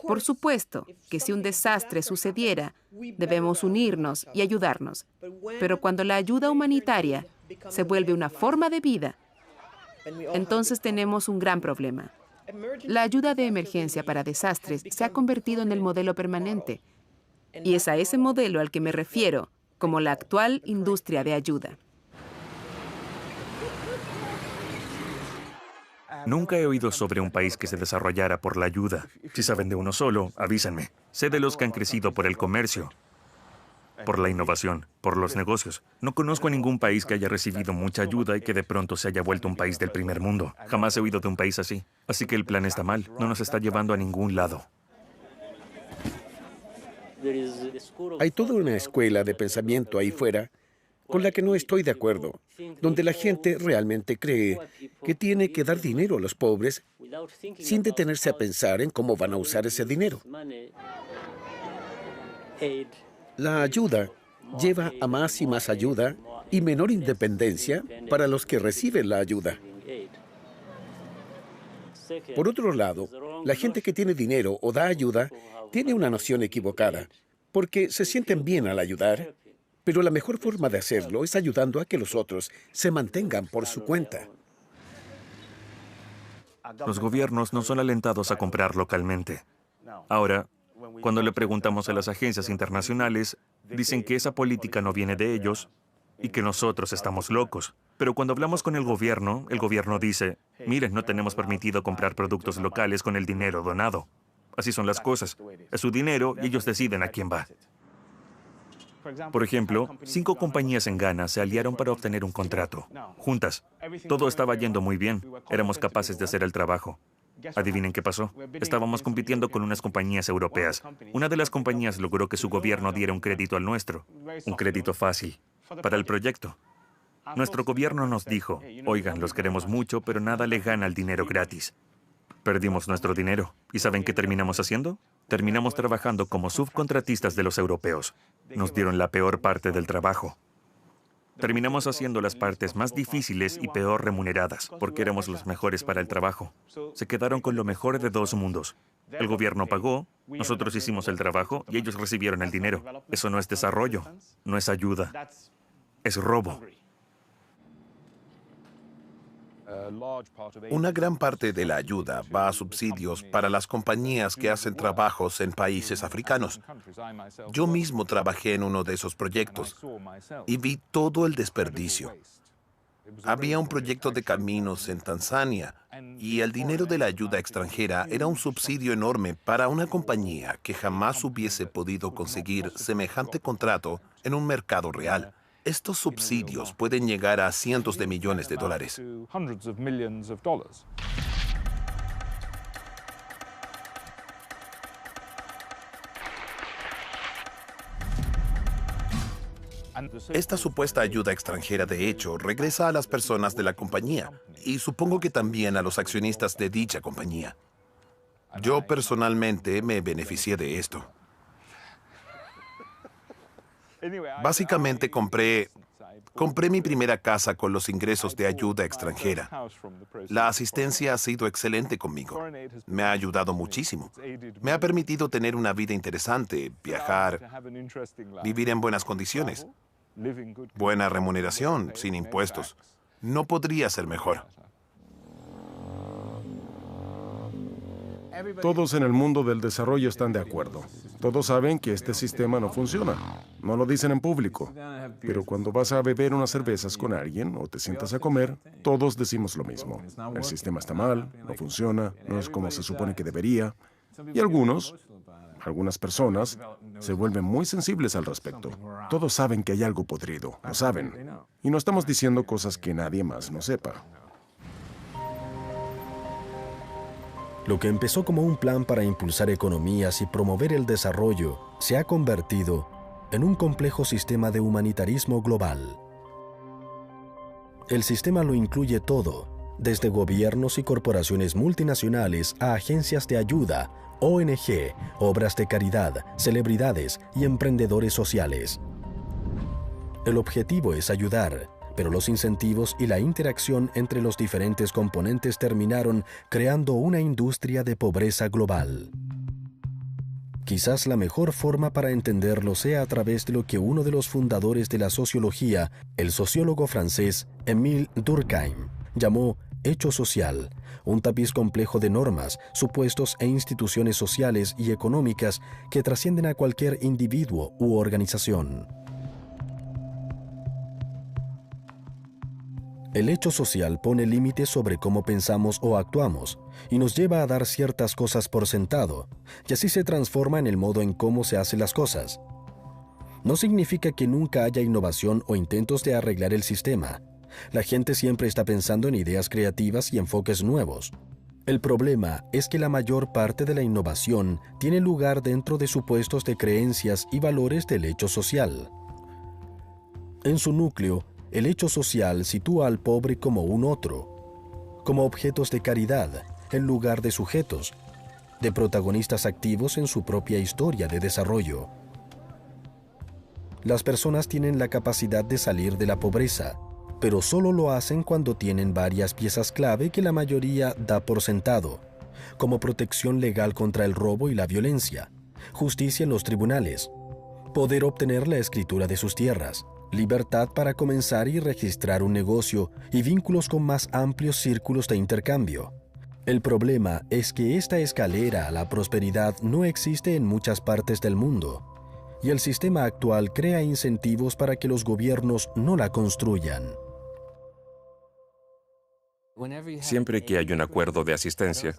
Por supuesto que si un desastre sucediera, debemos unirnos y ayudarnos. Pero cuando la ayuda humanitaria se vuelve una forma de vida, entonces tenemos un gran problema. La ayuda de emergencia para desastres se ha convertido en el modelo permanente. Y es a ese modelo al que me refiero como la actual industria de ayuda. Nunca he oído sobre un país que se desarrollara por la ayuda. Si saben de uno solo, avísenme. Sé de los que han crecido por el comercio, por la innovación, por los negocios. No conozco a ningún país que haya recibido mucha ayuda y que de pronto se haya vuelto un país del primer mundo. Jamás he oído de un país así. Así que el plan está mal. No nos está llevando a ningún lado. Hay toda una escuela de pensamiento ahí fuera con la que no estoy de acuerdo, donde la gente realmente cree que tiene que dar dinero a los pobres sin detenerse a pensar en cómo van a usar ese dinero. La ayuda lleva a más y más ayuda y menor independencia para los que reciben la ayuda. Por otro lado, la gente que tiene dinero o da ayuda tiene una noción equivocada, porque se sienten bien al ayudar, pero la mejor forma de hacerlo es ayudando a que los otros se mantengan por su cuenta. Los gobiernos no son alentados a comprar localmente. Ahora, cuando le preguntamos a las agencias internacionales, dicen que esa política no viene de ellos y que nosotros estamos locos. Pero cuando hablamos con el gobierno dice, miren, no tenemos permitido comprar productos locales con el dinero donado. Así son las cosas. Es su dinero y ellos deciden a quién va. Por ejemplo, 5 compañías en Ghana se aliaron para obtener un contrato, juntas. Todo estaba yendo muy bien. Éramos capaces de hacer el trabajo. Adivinen qué pasó. Estábamos compitiendo con unas compañías europeas. Una de las compañías logró que su gobierno diera un crédito al nuestro. Un crédito fácil. Para el proyecto. Nuestro gobierno nos dijo, oigan, los queremos mucho, pero nada le gana el dinero gratis. Perdimos nuestro dinero. ¿Y saben qué terminamos haciendo? Terminamos trabajando como subcontratistas de los europeos. Nos dieron la peor parte del trabajo. Terminamos haciendo las partes más difíciles y peor remuneradas, porque éramos los mejores para el trabajo. Se quedaron con lo mejor de 2 mundos. El gobierno pagó, nosotros hicimos el trabajo y ellos recibieron el dinero. Eso no es desarrollo, no es ayuda, es robo. Una gran parte de la ayuda va a subsidios para las compañías que hacen trabajos en países africanos. Yo mismo trabajé en uno de esos proyectos y vi todo el desperdicio. Había un proyecto de caminos en Tanzania y el dinero de la ayuda extranjera era un subsidio enorme para una compañía que jamás hubiese podido conseguir semejante contrato en un mercado real. Estos subsidios pueden llegar a cientos de millones de dólares. Esta supuesta ayuda extranjera, de hecho, regresa a las personas de la compañía y supongo que también a los accionistas de dicha compañía. Yo personalmente me beneficié de esto. Básicamente compré mi primera casa con los ingresos de ayuda extranjera. La asistencia ha sido excelente conmigo. Me ha ayudado muchísimo. Me ha permitido tener una vida interesante, viajar, vivir en buenas condiciones, buena remuneración, sin impuestos. No podría ser mejor. Todos en el mundo del desarrollo están de acuerdo. Todos saben que este sistema no funciona. No lo dicen en público. Pero cuando vas a beber unas cervezas con alguien o te sientas a comer, todos decimos lo mismo. El sistema está mal, no funciona, no es como se supone que debería. Y algunas personas, se vuelven muy sensibles al respecto. Todos saben que hay algo podrido, lo saben. Y no estamos diciendo cosas que nadie más no sepa. Lo que empezó como un plan para impulsar economías y promover el desarrollo se ha convertido en un complejo sistema de humanitarismo global. El sistema lo incluye todo, desde gobiernos y corporaciones multinacionales a agencias de ayuda, ONG, obras de caridad, celebridades y emprendedores sociales. El objetivo es ayudar, pero los incentivos y la interacción entre los diferentes componentes terminaron creando una industria de pobreza global. Quizás la mejor forma para entenderlo sea a través de lo que uno de los fundadores de la sociología, el sociólogo francés Émile Durkheim, llamó hecho social, un tapiz complejo de normas, supuestos e instituciones sociales y económicas que trascienden a cualquier individuo u organización. El hecho social pone límites sobre cómo pensamos o actuamos y nos lleva a dar ciertas cosas por sentado, y así se transforma en el modo en cómo se hacen las cosas. No significa que nunca haya innovación o intentos de arreglar el sistema. La gente siempre está pensando en ideas creativas y enfoques nuevos. El problema es que la mayor parte de la innovación tiene lugar dentro de supuestos de creencias y valores del hecho social. En su núcleo, el hecho social sitúa al pobre como un otro, como objetos de caridad, en lugar de sujetos, de protagonistas activos en su propia historia de desarrollo. Las personas tienen la capacidad de salir de la pobreza, pero solo lo hacen cuando tienen varias piezas clave que la mayoría da por sentado, como protección legal contra el robo y la violencia, justicia en los tribunales, poder obtener la escritura de sus tierras, libertad para comenzar y registrar un negocio y vínculos con más amplios círculos de intercambio. El problema es que esta escalera a la prosperidad no existe en muchas partes del mundo, y el sistema actual crea incentivos para que los gobiernos no la construyan. Siempre que hay un acuerdo de asistencia,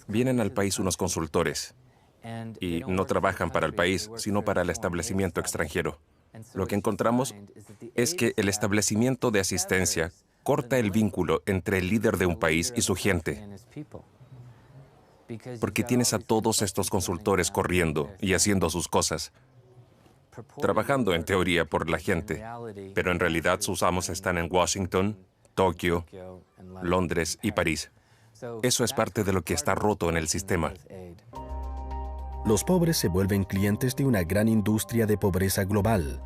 vienen al país unos consultores y no trabajan para el país, sino para el establecimiento extranjero. Lo que encontramos es que el establecimiento de asistencia corta el vínculo entre el líder de un país y su gente, porque tienes a todos estos consultores corriendo y haciendo sus cosas, trabajando en teoría por la gente, pero en realidad sus amos están en Washington, Tokio, Londres y París. Eso es parte de lo que está roto en el sistema. Los pobres se vuelven clientes de una gran industria de pobreza global.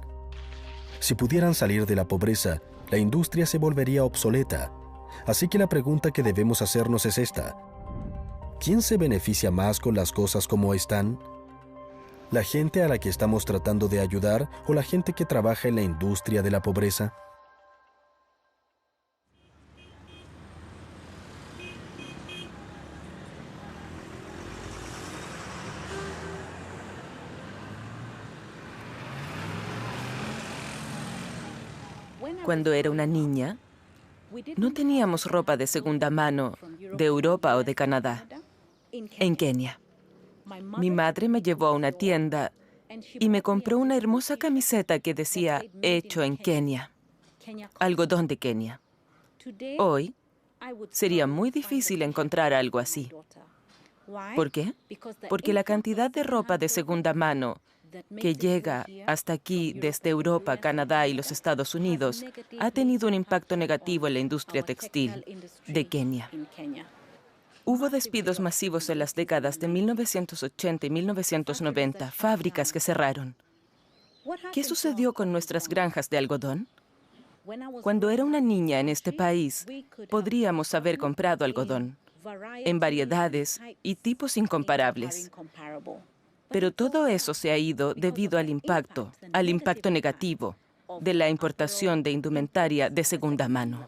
Si pudieran salir de la pobreza, la industria se volvería obsoleta. Así que la pregunta que debemos hacernos es esta: ¿quién se beneficia más con las cosas como están? ¿La gente a la que estamos tratando de ayudar o la gente que trabaja en la industria de la pobreza? Cuando era una niña, no teníamos ropa de segunda mano de Europa o de Canadá, en Kenia. Mi madre me llevó a una tienda y me compró una hermosa camiseta que decía hecho en Kenia, algodón de Kenia. Hoy sería muy difícil encontrar algo así. ¿Por qué? Porque la cantidad de ropa de segunda mano que llega hasta aquí desde Europa, Canadá y los Estados Unidos ha tenido un impacto negativo en la industria textil de Kenia. Hubo despidos masivos en las décadas de 1980 y 1990, fábricas que cerraron. ¿Qué sucedió con nuestras granjas de algodón? Cuando era una niña en este país, podríamos haber comprado algodón en variedades y tipos incomparables. Pero todo eso se ha ido debido al impacto negativo de la importación de indumentaria de segunda mano.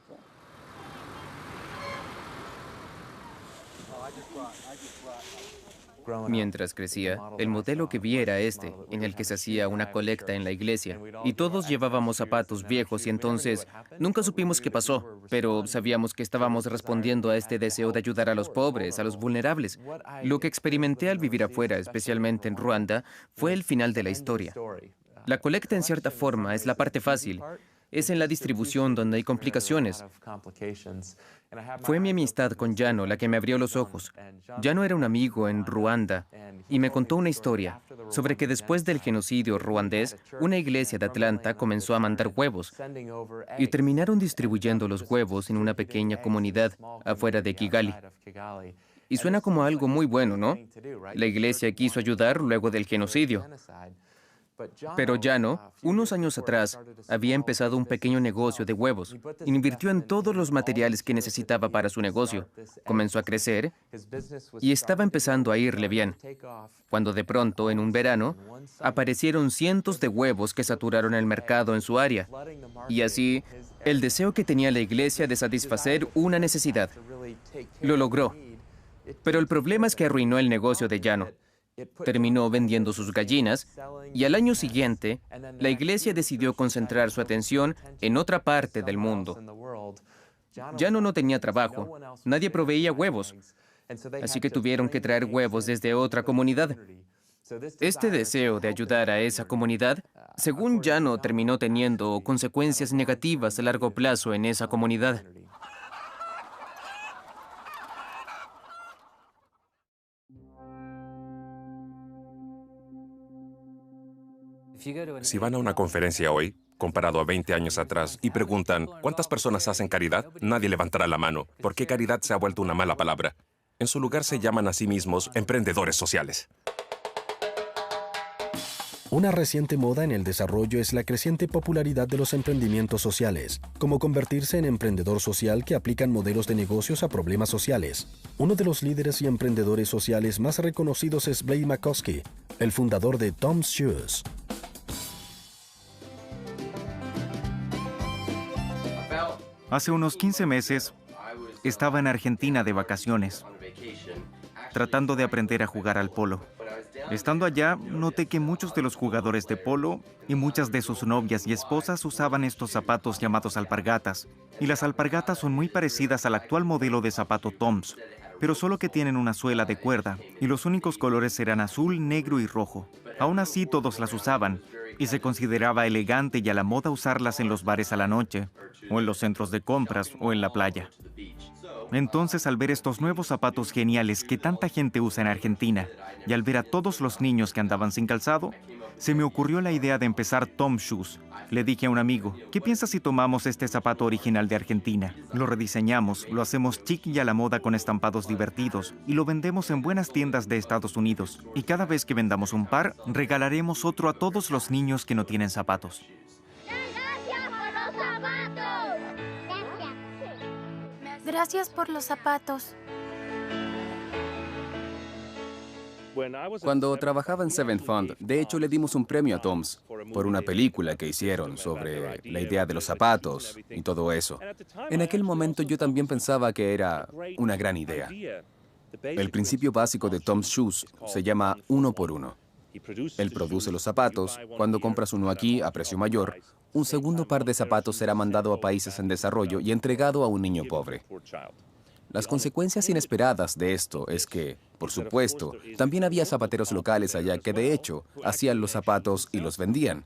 Mientras crecía, el modelo que vi era este, en el que se hacía una colecta en la iglesia, y todos llevábamos zapatos viejos y entonces nunca supimos qué pasó, pero sabíamos que estábamos respondiendo a este deseo de ayudar a los pobres, a los vulnerables. Lo que experimenté al vivir afuera, especialmente en Ruanda, fue el final de la historia. La colecta, en cierta forma, es la parte fácil. Es en la distribución donde hay complicaciones. Fue mi amistad con Jano la que me abrió los ojos. Jano era un amigo en Ruanda y me contó una historia sobre que después del genocidio ruandés, una iglesia de Atlanta comenzó a mandar huevos y terminaron distribuyendo los huevos en una pequeña comunidad afuera de Kigali. Y suena como algo muy bueno, ¿no? La iglesia quiso ayudar luego del genocidio. Pero Jano, unos años atrás, había empezado un pequeño negocio de huevos. Invirtió en todos los materiales que necesitaba para su negocio. Comenzó a crecer y estaba empezando a irle bien. Cuando de pronto, en un verano, aparecieron cientos de huevos que saturaron el mercado en su área. Y así, el deseo que tenía la iglesia de satisfacer una necesidad. Lo logró. Pero el problema es que arruinó el negocio de Jano. Terminó vendiendo sus gallinas y al año siguiente, la iglesia decidió concentrar su atención en otra parte del mundo. Jano no tenía trabajo, nadie proveía huevos, así que tuvieron que traer huevos desde otra comunidad. Este deseo de ayudar a esa comunidad, según Jano, terminó teniendo consecuencias negativas a largo plazo en esa comunidad. Si van a una conferencia hoy, comparado a 20 años atrás, y preguntan, ¿cuántas personas hacen caridad? Nadie levantará la mano, porque caridad se ha vuelto una mala palabra. En su lugar se llaman a sí mismos emprendedores sociales. Una reciente moda en el desarrollo es la creciente popularidad de los emprendimientos sociales, como convertirse en emprendedor social que aplican modelos de negocios a problemas sociales. Uno de los líderes y emprendedores sociales más reconocidos es Blake McCoskey, el fundador de Tom's Shoes. Hace unos 15 meses, estaba en Argentina de vacaciones, tratando de aprender a jugar al polo. Estando allá, noté que muchos de los jugadores de polo y muchas de sus novias y esposas usaban estos zapatos llamados alpargatas. Y las alpargatas son muy parecidas al actual modelo de zapato Tom's, pero solo que tienen una suela de cuerda, y los únicos colores eran azul, negro y rojo. Aún así, todos las usaban, y se consideraba elegante y a la moda usarlas en los bares a la noche, o en los centros de compras, o en la playa. Entonces, al ver estos nuevos zapatos geniales que tanta gente usa en Argentina, y al ver a todos los niños que andaban sin calzado, se me ocurrió la idea de empezar Tom's Shoes. Le dije a un amigo, ¿qué piensas si tomamos este zapato original de Argentina? Lo rediseñamos, lo hacemos chic y a la moda con estampados divertidos, y lo vendemos en buenas tiendas de Estados Unidos. Y cada vez que vendamos un par, regalaremos otro a todos los niños que no tienen zapatos. Gracias por los zapatos. Cuando trabajaba en Seventh Fund, de hecho le dimos un premio a Tom's por una película que hicieron sobre la idea de los zapatos y todo eso. En aquel momento yo también pensaba que era una gran idea. El principio básico de Tom's Shoes se llama 1 por 1. Él produce los zapatos. Cuando compras uno aquí a precio mayor, un segundo par de zapatos será mandado a países en desarrollo y entregado a un niño pobre. Las consecuencias inesperadas de esto es que, por supuesto, también había zapateros locales allá que de hecho hacían los zapatos y los vendían.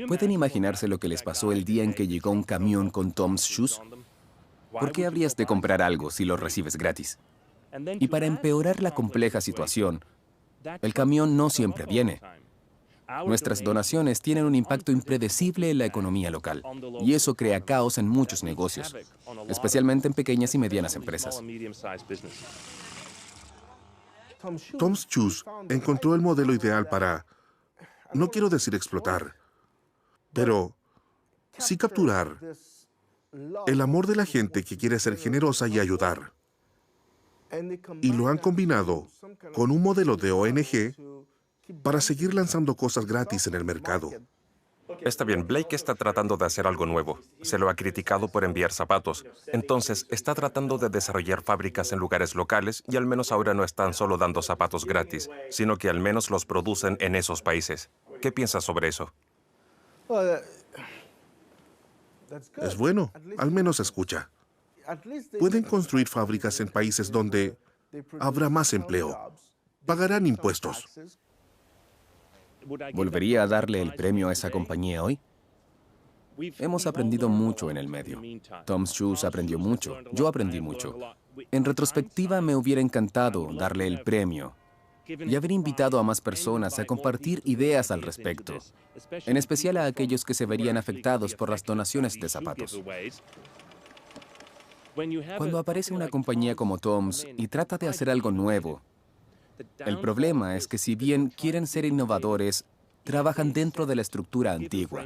¿Pueden imaginarse lo que les pasó el día en que llegó un camión con Tom's Shoes? ¿Por qué habrías de comprar algo si lo recibes gratis? Y para empeorar la compleja situación, el camión no siempre viene. Nuestras donaciones tienen un impacto impredecible en la economía local, y eso crea caos en muchos negocios, especialmente en pequeñas y medianas empresas. Tom's Shoes encontró el modelo ideal para, no quiero decir explotar, pero sí capturar el amor de la gente que quiere ser generosa y ayudar. Y lo han combinado con un modelo de ONG para seguir lanzando cosas gratis en el mercado. Está bien, Blake está tratando de hacer algo nuevo. Se lo ha criticado por enviar zapatos. Entonces, está tratando de desarrollar fábricas en lugares locales y al menos ahora no están solo dando zapatos gratis, sino que al menos los producen en esos países. ¿Qué piensas sobre eso? Es bueno, al menos escucha. Pueden construir fábricas en países donde habrá más empleo. Pagarán impuestos. ¿Volvería a darle el premio a esa compañía hoy? Hemos aprendido mucho en el medio. Tom's Shoes aprendió mucho. Yo aprendí mucho. En retrospectiva, me hubiera encantado darle el premio y haber invitado a más personas a compartir ideas al respecto, en especial a aquellos que se verían afectados por las donaciones de zapatos. Cuando aparece una compañía como Tom's y trata de hacer algo nuevo, el problema es que si bien quieren ser innovadores, trabajan dentro de la estructura antigua.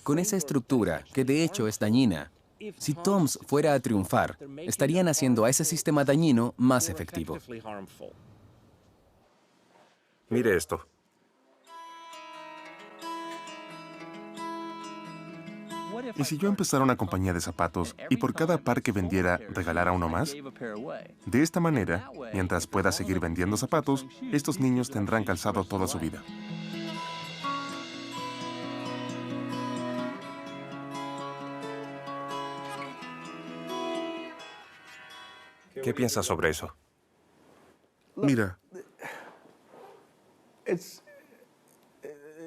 Con esa estructura, que de hecho es dañina, si Tom's fuera a triunfar, estarían haciendo a ese sistema dañino más efectivo. Mire esto. ¿Y si yo empezara una compañía de zapatos y por cada par que vendiera regalara uno más? De esta manera, mientras pueda seguir vendiendo zapatos, estos niños tendrán calzado toda su vida. ¿Qué piensas sobre eso? Mira,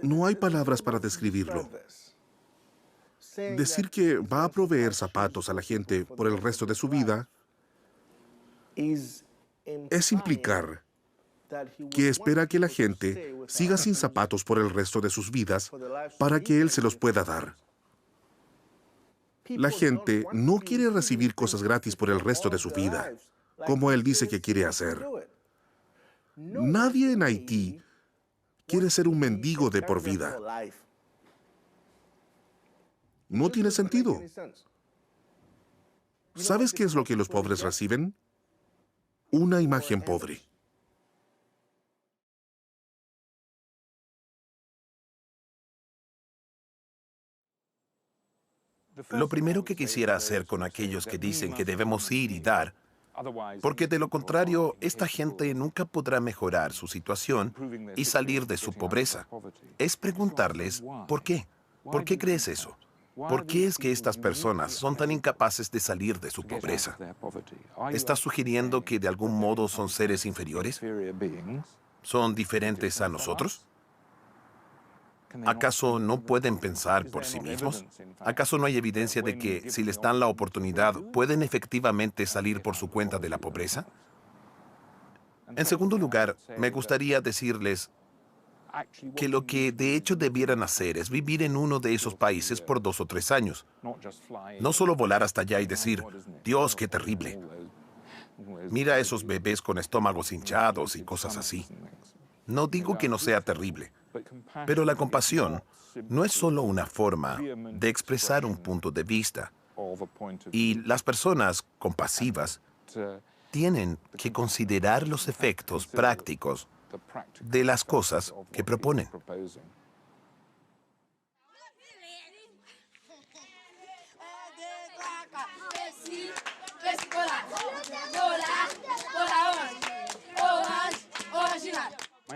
no hay palabras para describirlo. Decir que va a proveer zapatos a la gente por el resto de su vida es implicar que espera que la gente siga sin zapatos por el resto de sus vidas para que él se los pueda dar. La gente no quiere recibir cosas gratis por el resto de su vida, como él dice que quiere hacer. Nadie en Haití quiere ser un mendigo de por vida. No tiene sentido. ¿Sabes qué es lo que los pobres reciben? Una imagen pobre. Lo primero que quisiera hacer con aquellos que dicen que debemos ir y dar, porque de lo contrario, esta gente nunca podrá mejorar su situación y salir de su pobreza, es preguntarles ¿por qué? ¿Por qué crees eso? ¿Por qué es que estas personas son tan incapaces de salir de su pobreza? ¿Estás sugiriendo que de algún modo son seres inferiores? ¿Son diferentes a nosotros? ¿Acaso no pueden pensar por sí mismos? ¿Acaso no hay evidencia de que, si les dan la oportunidad, pueden efectivamente salir por su cuenta de la pobreza? En segundo lugar, me gustaría decirles que lo que de hecho debieran hacer es vivir en uno de esos países por 2 o 3 años. No solo volar hasta allá y decir, Dios, qué terrible. Mira a esos bebés con estómagos hinchados y cosas así. No digo que no sea terrible, pero la compasión no es solo una forma de expresar un punto de vista. Y las personas compasivas tienen que considerar los efectos prácticos de las cosas que proponen.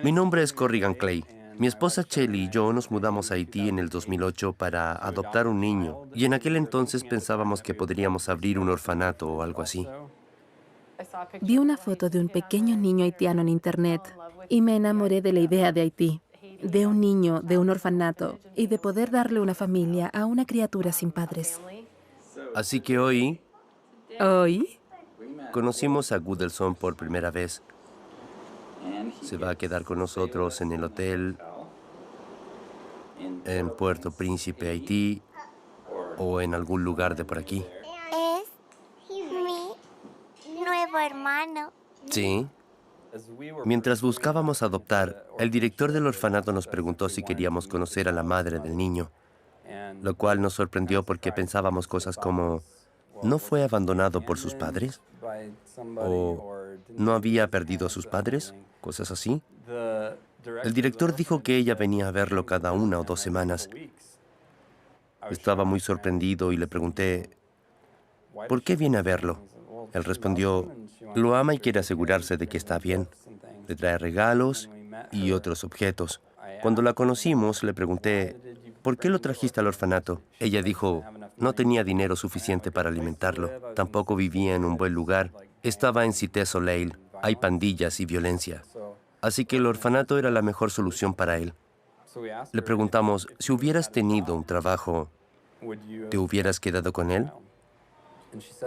Mi nombre es Corrigan Clay. Mi esposa Shelly y yo nos mudamos a Haití en el 2008 para adoptar un niño, y en aquel entonces pensábamos que podríamos abrir un orfanato o algo así. Vi una foto de un pequeño niño haitiano en Internet y me enamoré de la idea de Haití, de un niño, de un orfanato y de poder darle una familia a una criatura sin padres. Así que hoy ¿Hoy? conocimos a Goodelson por primera vez. Se va a quedar con nosotros en el hotel en Puerto Príncipe, Haití, o en algún lugar de por aquí. Es mi nuevo hermano. Sí. Mientras buscábamos adoptar, el director del orfanato nos preguntó si queríamos conocer a la madre del niño, lo cual nos sorprendió porque pensábamos cosas como, ¿no fue abandonado por sus padres? ¿O no había perdido a sus padres? Cosas así. El director dijo que ella venía a verlo cada 1 o 2 semanas. Estaba muy sorprendido y le pregunté, ¿por qué viene a verlo? Él respondió, lo ama y quiere asegurarse de que está bien. Le trae regalos y otros objetos. Cuando la conocimos, le pregunté, ¿por qué lo trajiste al orfanato? Ella dijo, no tenía dinero suficiente para alimentarlo. Tampoco vivía en un buen lugar. Estaba en Cité Soleil. Hay pandillas y violencia. Así que el orfanato era la mejor solución para él. Le preguntamos, si hubieras tenido un trabajo, ¿te hubieras quedado con él?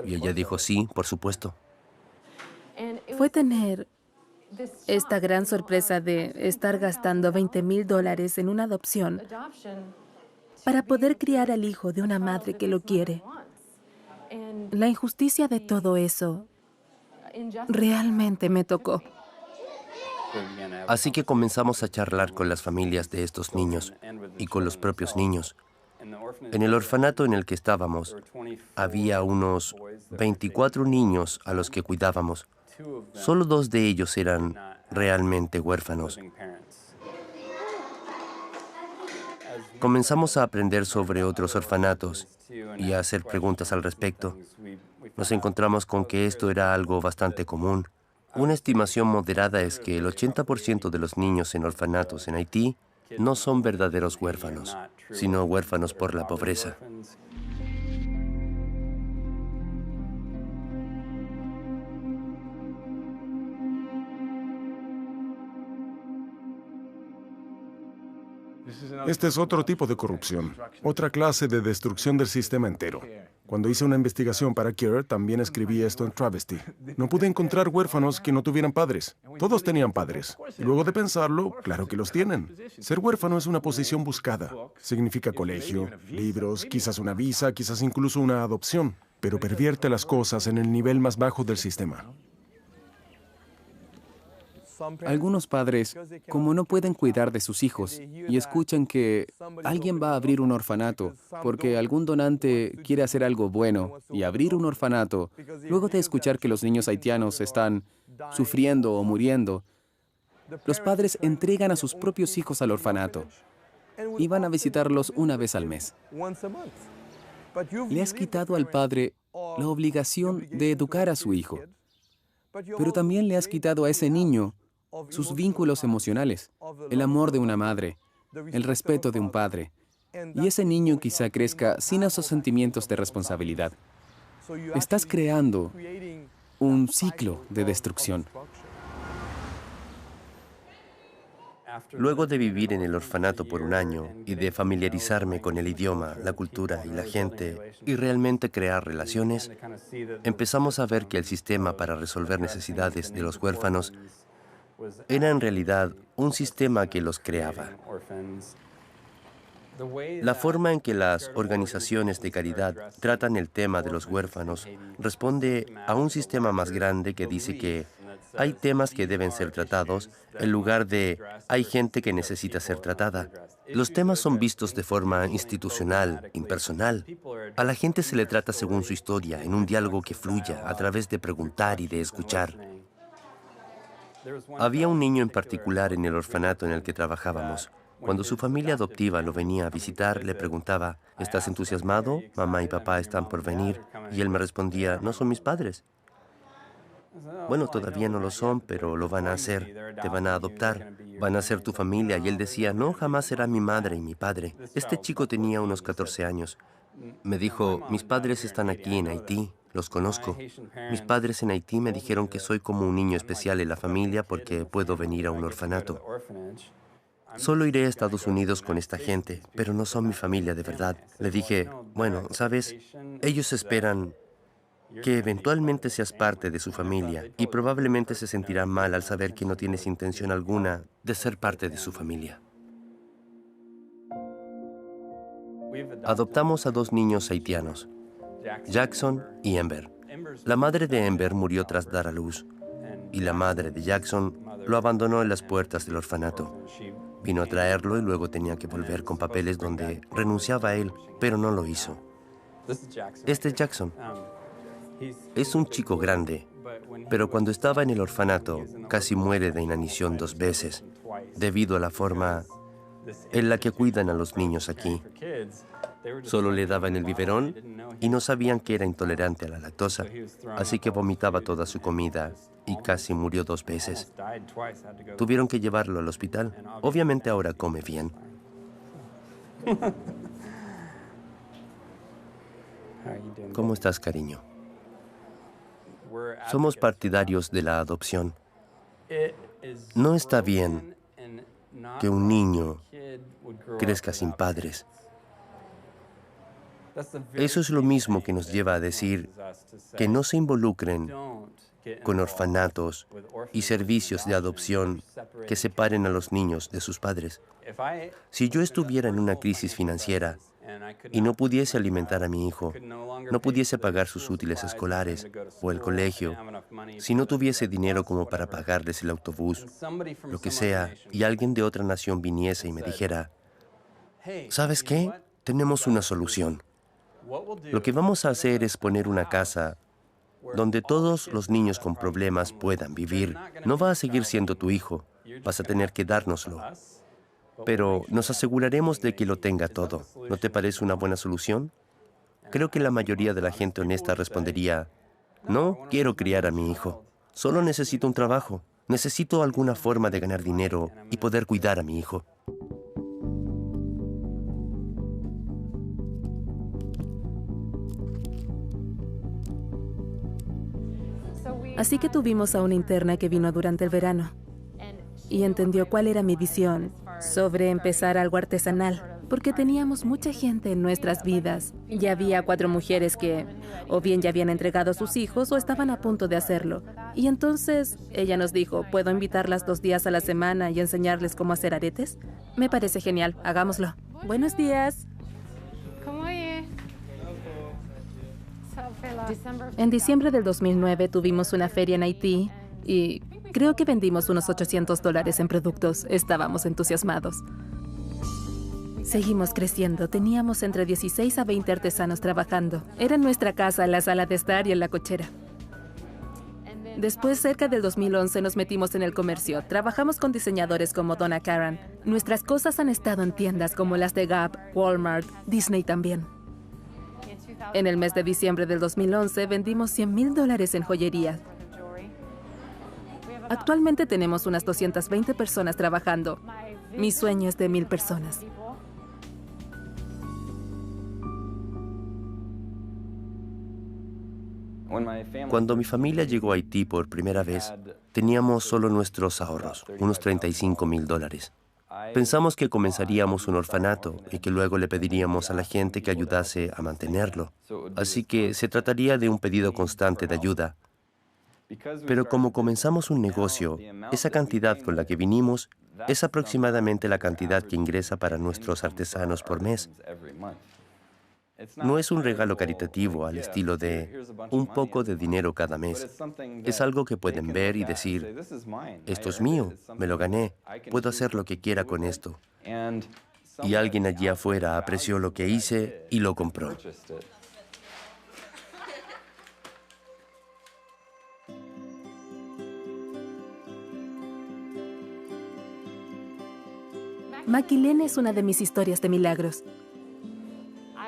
Y ella dijo, sí, por supuesto. Fue tener esta gran sorpresa de estar gastando $20,000 en una adopción para poder criar al hijo de una madre que lo quiere. La injusticia de todo eso realmente me tocó. Así que comenzamos a charlar con las familias de estos niños y con los propios niños. En el orfanato en el que estábamos, había unos 24 niños a los que cuidábamos. Solo 2 de ellos eran realmente huérfanos. Comenzamos a aprender sobre otros orfanatos y a hacer preguntas al respecto. Nos encontramos con que esto era algo bastante común. Una estimación moderada es que el 80% de los niños en orfanatos en Haití no son verdaderos huérfanos, sino huérfanos por la pobreza. Este es otro tipo de corrupción, otra clase de destrucción del sistema entero. Cuando hice una investigación para CARE, también escribí esto en Travesty. No pude encontrar huérfanos que no tuvieran padres. Todos tenían padres. Y luego de pensarlo, claro que los tienen. Ser huérfano es una posición buscada. Significa colegio, libros, quizás una visa, quizás incluso una adopción. Pero pervierte las cosas en el nivel más bajo del sistema. Algunos padres, como no pueden cuidar de sus hijos y escuchan que alguien va a abrir un orfanato porque algún donante quiere hacer algo bueno y abrir un orfanato, luego de escuchar que los niños haitianos están sufriendo o muriendo, los padres entregan a sus propios hijos al orfanato y van a visitarlos una vez al mes. Le has quitado al padre la obligación de educar a su hijo, pero también le has quitado a ese niño sus vínculos emocionales, el amor de una madre, el respeto de un padre. Y ese niño quizá crezca sin esos sentimientos de responsabilidad. Estás creando un ciclo de destrucción. Luego de vivir en el orfanato por 1 año y de familiarizarme con el idioma, la cultura y la gente y realmente crear relaciones, empezamos a ver que el sistema para resolver necesidades de los huérfanos era en realidad un sistema que los creaba. La forma en que las organizaciones de caridad tratan el tema de los huérfanos responde a un sistema más grande que dice que hay temas que deben ser tratados en lugar de hay gente que necesita ser tratada. Los temas son vistos de forma institucional, impersonal. A la gente se le trata según su historia, en un diálogo que fluya a través de preguntar y de escuchar. Había un niño en particular en el orfanato en el que trabajábamos. Cuando su familia adoptiva lo venía a visitar, le preguntaba, ¿estás entusiasmado? Mamá y papá están por venir. Y él me respondía, no son mis padres. Bueno, todavía no lo son, pero lo van a hacer. Te van a adoptar. Van a ser tu familia. Y él decía, no, jamás será mi madre y mi padre. Este chico tenía unos 14 años. Me dijo, mis padres están aquí en Haití. Los conozco. Mis padres en Haití me dijeron que soy como un niño especial en la familia porque puedo venir a un orfanato. Solo iré a Estados Unidos con esta gente, pero no son mi familia de verdad. Le dije, bueno, ¿sabes? Ellos esperan que eventualmente seas parte de su familia y probablemente se sentirán mal al saber que no tienes intención alguna de ser parte de su familia. Adoptamos a 2 niños haitianos, Jackson y Ember. La madre de Ember murió tras dar a luz y la madre de Jackson lo abandonó en las puertas del orfanato. Vino a traerlo y luego tenía que volver con papeles donde renunciaba a él, pero no lo hizo. Este es Jackson. Es un chico grande, pero cuando estaba en el orfanato casi muere de inanición 2 veces. debido a la forma en la que cuidan a los niños aquí. Solo le daban el biberón y no sabían que era intolerante a la lactosa, así que vomitaba toda su comida y casi murió 2 veces. Tuvieron que llevarlo al hospital. Obviamente ahora come bien. ¿Cómo estás, cariño? Somos partidarios de la adopción. No está bien que un niño crezca sin padres. Eso es lo mismo que nos lleva a decir que no se involucren con orfanatos y servicios de adopción que separen a los niños de sus padres. Si yo estuviera en una crisis financiera y no pudiese alimentar a mi hijo, no pudiese pagar sus útiles escolares o el colegio, si no tuviese dinero como para pagarles el autobús, lo que sea, y alguien de otra nación viniese y me dijera, ¿sabes qué? Tenemos una solución. Lo que vamos a hacer es poner una casa donde todos los niños con problemas puedan vivir. No va a seguir siendo tu hijo, vas a tener que dárnoslo. Pero nos aseguraremos de que lo tenga todo. ¿No te parece una buena solución? Creo que la mayoría de la gente honesta respondería, no quiero criar a mi hijo, solo necesito un trabajo, necesito alguna forma de ganar dinero y poder cuidar a mi hijo. Así que tuvimos a una interna que vino durante el verano y entendió cuál era mi visión sobre empezar algo artesanal, porque teníamos mucha gente en nuestras vidas. Ya había 4 mujeres que o bien ya habían entregado a sus hijos o estaban a punto de hacerlo. Y entonces ella nos dijo, ¿puedo invitarlas 2 días a la semana y enseñarles cómo hacer aretes? Me parece genial, hagámoslo. Buenos días. En diciembre del 2009 tuvimos una feria en Haití y creo que vendimos unos $800 en productos. Estábamos entusiasmados. Seguimos creciendo. Teníamos entre 16 a 20 artesanos trabajando. Era en nuestra casa, la sala de estar y en la cochera. Después, cerca del 2011, nos metimos en el comercio. Trabajamos con diseñadores como Donna Karan. Nuestras cosas han estado en tiendas como las de Gap, Walmart, Disney también. En el mes de diciembre del 2011 vendimos $100,000 en joyería. Actualmente tenemos unas 220 personas trabajando. Mi sueño es de 1,000 personas. Cuando mi familia llegó a Haití por primera vez, teníamos solo nuestros ahorros, unos $35,000. Pensamos que comenzaríamos un orfanato y que luego le pediríamos a la gente que ayudase a mantenerlo. Así que se trataría de un pedido constante de ayuda. Pero como comenzamos un negocio, esa cantidad con la que vinimos es aproximadamente la cantidad que ingresa para nuestros artesanos por mes. No es un regalo caritativo al estilo de un poco de dinero cada mes. Es algo que pueden ver y decir, esto es mío, me lo gané, puedo hacer lo que quiera con esto. Y alguien allí afuera apreció lo que hice y lo compró. Maquilene es una de mis historias de milagros.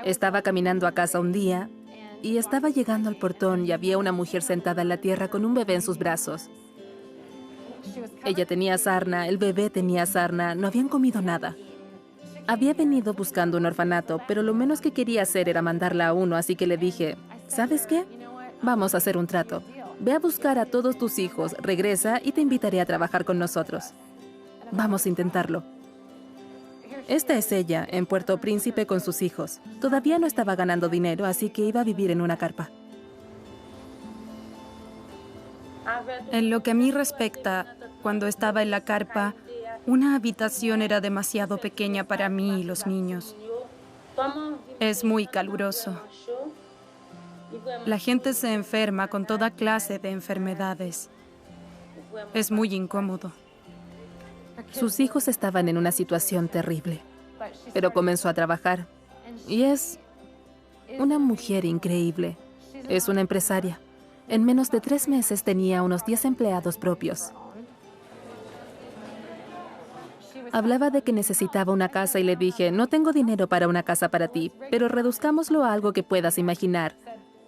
Estaba caminando a casa un día y estaba llegando al portón y había una mujer sentada en la tierra con un bebé en sus brazos. Ella tenía sarna, el bebé tenía sarna, no habían comido nada. Había venido buscando un orfanato, pero lo menos que quería hacer era mandarla a uno, así que le dije, ¿sabes qué? Vamos a hacer un trato. Ve a buscar a todos tus hijos, regresa y te invitaré a trabajar con nosotros. Vamos a intentarlo. Esta es ella, en Puerto Príncipe con sus hijos. Todavía no estaba ganando dinero, así que iba a vivir en una carpa. En lo que a mí respecta, cuando estaba en la carpa, una habitación era demasiado pequeña para mí y los niños. Es muy caluroso. La gente se enferma con toda clase de enfermedades. Es muy incómodo. Sus hijos estaban en una situación terrible, pero comenzó a trabajar. Y es una mujer increíble. Es una empresaria. En menos de 3 meses tenía unos 10 empleados propios. Hablaba de que necesitaba una casa y le dije, no tengo dinero para una casa para ti, pero reduzcámoslo a algo que puedas imaginar.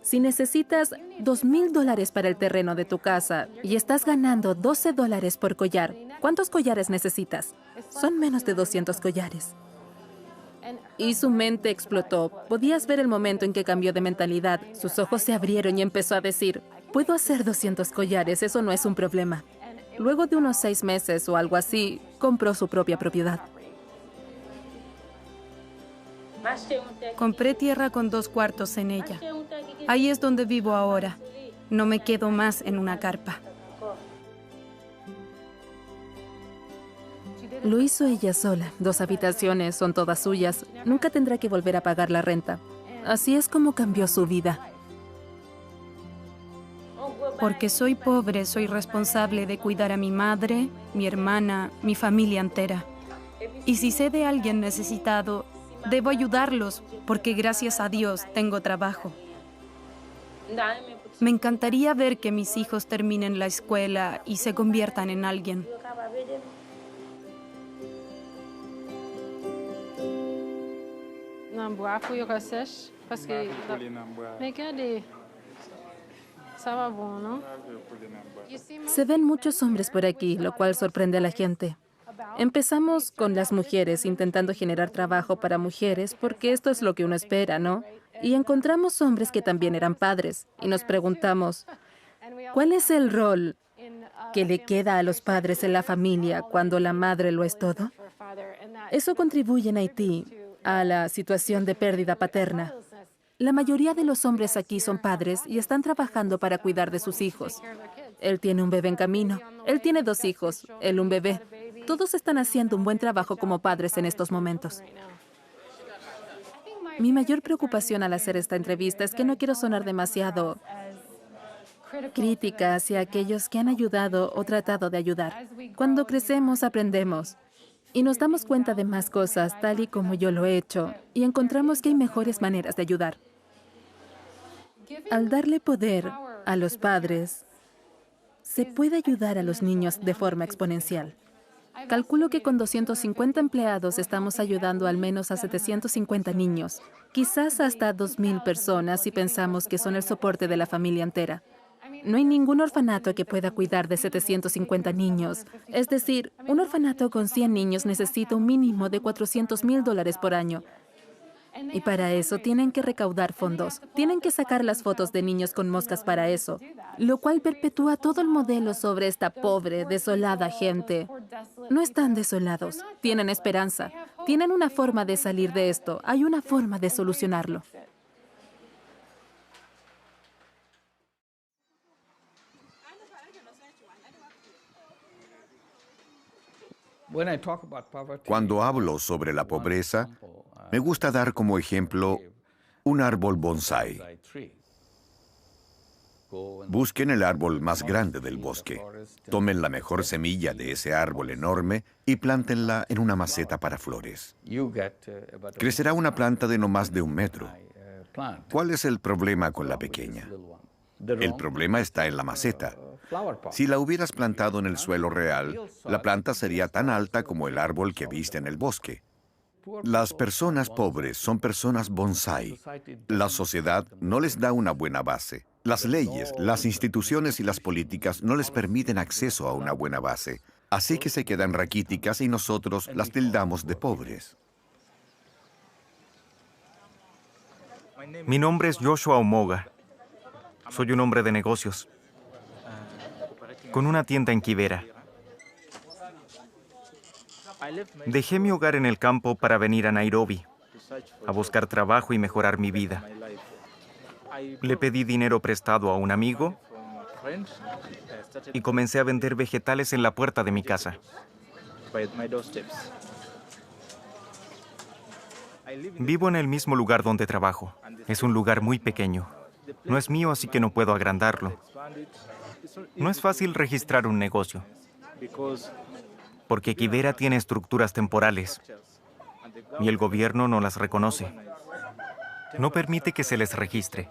Si necesitas $2,000 para el terreno de tu casa y estás ganando $12 por collar, ¿cuántos collares necesitas? Son menos de 200 collares. Y su mente explotó. Podías ver el momento en que cambió de mentalidad. Sus ojos se abrieron y empezó a decir, puedo hacer 200 collares, eso no es un problema. Luego de unos 6 meses o algo así, compró su propia propiedad. Compré tierra con 2 cuartos en ella. Ahí es donde vivo ahora. No me quedo más en una carpa. Lo hizo ella sola. 2 habitaciones, son todas suyas. Nunca tendrá que volver a pagar la renta. Así es como cambió su vida. Porque soy pobre, soy responsable de cuidar a mi madre, mi hermana, mi familia entera. Y si sé de alguien necesitado, debo ayudarlos, porque gracias a Dios tengo trabajo. Me encantaría ver que mis hijos terminen la escuela y se conviertan en alguien. Se ven muchos hombres por aquí, lo cual sorprende a la gente. Empezamos con las mujeres, intentando generar trabajo para mujeres, porque esto es lo que uno espera, ¿no? Y encontramos hombres que también eran padres, y nos preguntamos, ¿cuál es el rol que le queda a los padres en la familia cuando la madre lo es todo? Eso contribuye en Haití a la situación de pérdida paterna. La mayoría de los hombres aquí son padres y están trabajando para cuidar de sus hijos. Él tiene un bebé en camino. Él tiene 2 hijos, él un bebé. Todos están haciendo un buen trabajo como padres en estos momentos. Mi mayor preocupación al hacer esta entrevista es que no quiero sonar demasiado crítica hacia aquellos que han ayudado o tratado de ayudar. Cuando crecemos, aprendemos. Y nos damos cuenta de más cosas, tal y como yo lo he hecho, y encontramos que hay mejores maneras de ayudar. Al darle poder a los padres, se puede ayudar a los niños de forma exponencial. Calculo que con 250 empleados estamos ayudando al menos a 750 niños, quizás hasta 2,000 personas si pensamos que son el soporte de la familia entera. No hay ningún orfanato que pueda cuidar de 750 niños. Es decir, un orfanato con 100 niños necesita un mínimo de $400,000 por año. Y para eso tienen que recaudar fondos. Tienen que sacar las fotos de niños con moscas para eso, lo cual perpetúa todo el modelo sobre esta pobre, desolada gente. No están desolados, tienen esperanza. Tienen una forma de salir de esto. Hay una forma de solucionarlo. Cuando hablo sobre la pobreza, me gusta dar como ejemplo un árbol bonsái. Busquen el árbol más grande del bosque, tomen la mejor semilla de ese árbol enorme y plántenla en una maceta para flores. Crecerá una planta de no más de 1 metro. ¿Cuál es el problema con la pequeña? El problema está en la maceta. Si la hubieras plantado en el suelo real, la planta sería tan alta como el árbol que viste en el bosque. Las personas pobres son personas bonsái. La sociedad no les da una buena base. Las leyes, las instituciones y las políticas no les permiten acceso a una buena base. Así que se quedan raquíticas y nosotros las tildamos de pobres. Mi nombre es Joshua Omoga. Soy un hombre de negocios, con una tienda en Kibera. Dejé mi hogar en el campo para venir a Nairobi, a buscar trabajo y mejorar mi vida. Le pedí dinero prestado a un amigo y comencé a vender vegetales en la puerta de mi casa. Vivo en el mismo lugar donde trabajo. Es un lugar muy pequeño. No es mío, así que no puedo agrandarlo. No es fácil registrar un negocio, porque Kibera tiene estructuras temporales y el gobierno no las reconoce. No permite que se les registre.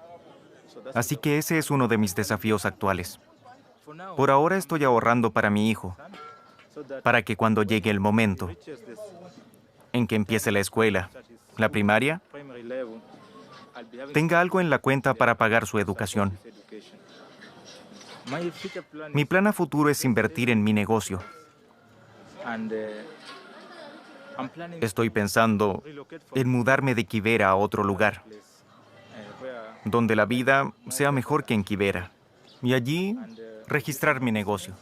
Así que ese es uno de mis desafíos actuales. Por ahora estoy ahorrando para mi hijo, para que cuando llegue el momento en que empiece la escuela, la primaria, tenga algo en la cuenta para pagar su educación. Mi plan a futuro es invertir en mi negocio. Estoy pensando en mudarme de Quivera a otro lugar, donde la vida sea mejor que en Quivera, y allí registrar mi negocio.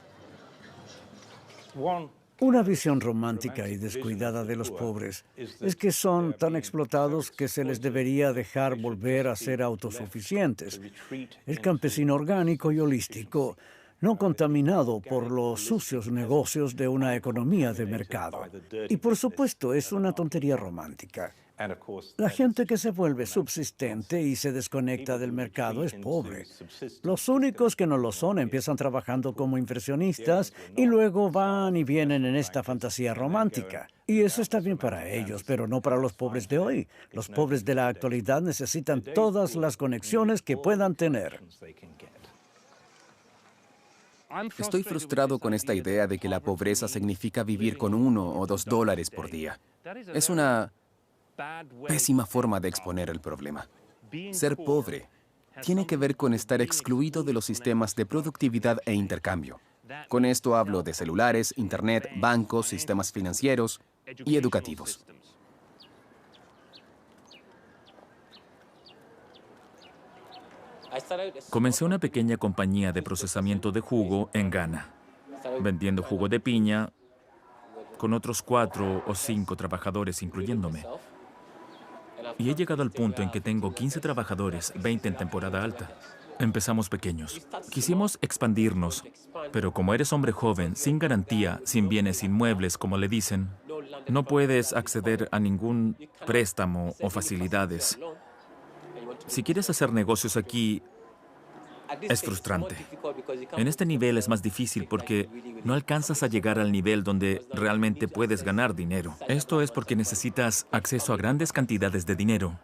Una visión romántica y descuidada de los pobres es que son tan explotados que se les debería dejar volver a ser autosuficientes. El campesino orgánico y holístico, no contaminado por los sucios negocios de una economía de mercado. Y por supuesto, es una tontería romántica. La gente que se vuelve subsistente y se desconecta del mercado es pobre. Los únicos que no lo son empiezan trabajando como inversionistas y luego van y vienen en esta fantasía romántica. Y eso está bien para ellos, pero no para los pobres de hoy. Los pobres de la actualidad necesitan todas las conexiones que puedan tener. Estoy frustrado con esta idea de que la pobreza significa vivir con $1 o $2 por día. Es una pésima forma de exponer el problema. Ser pobre tiene que ver con estar excluido de los sistemas de productividad e intercambio. Con esto hablo de celulares, internet, bancos, sistemas financieros y educativos. Comencé una pequeña compañía de procesamiento de jugo en Ghana, vendiendo jugo de piña con otros 4 o 5 trabajadores, incluyéndome. Y he llegado al punto en que tengo 15 trabajadores, 20 en temporada alta. Empezamos pequeños. Quisimos expandirnos, pero como eres hombre joven, sin garantía, sin bienes inmuebles, como le dicen, no puedes acceder a ningún préstamo o facilidades. Si quieres hacer negocios aquí, es frustrante. En este nivel es más difícil porque no alcanzas a llegar al nivel donde realmente puedes ganar dinero. Esto es porque necesitas acceso a grandes cantidades de dinero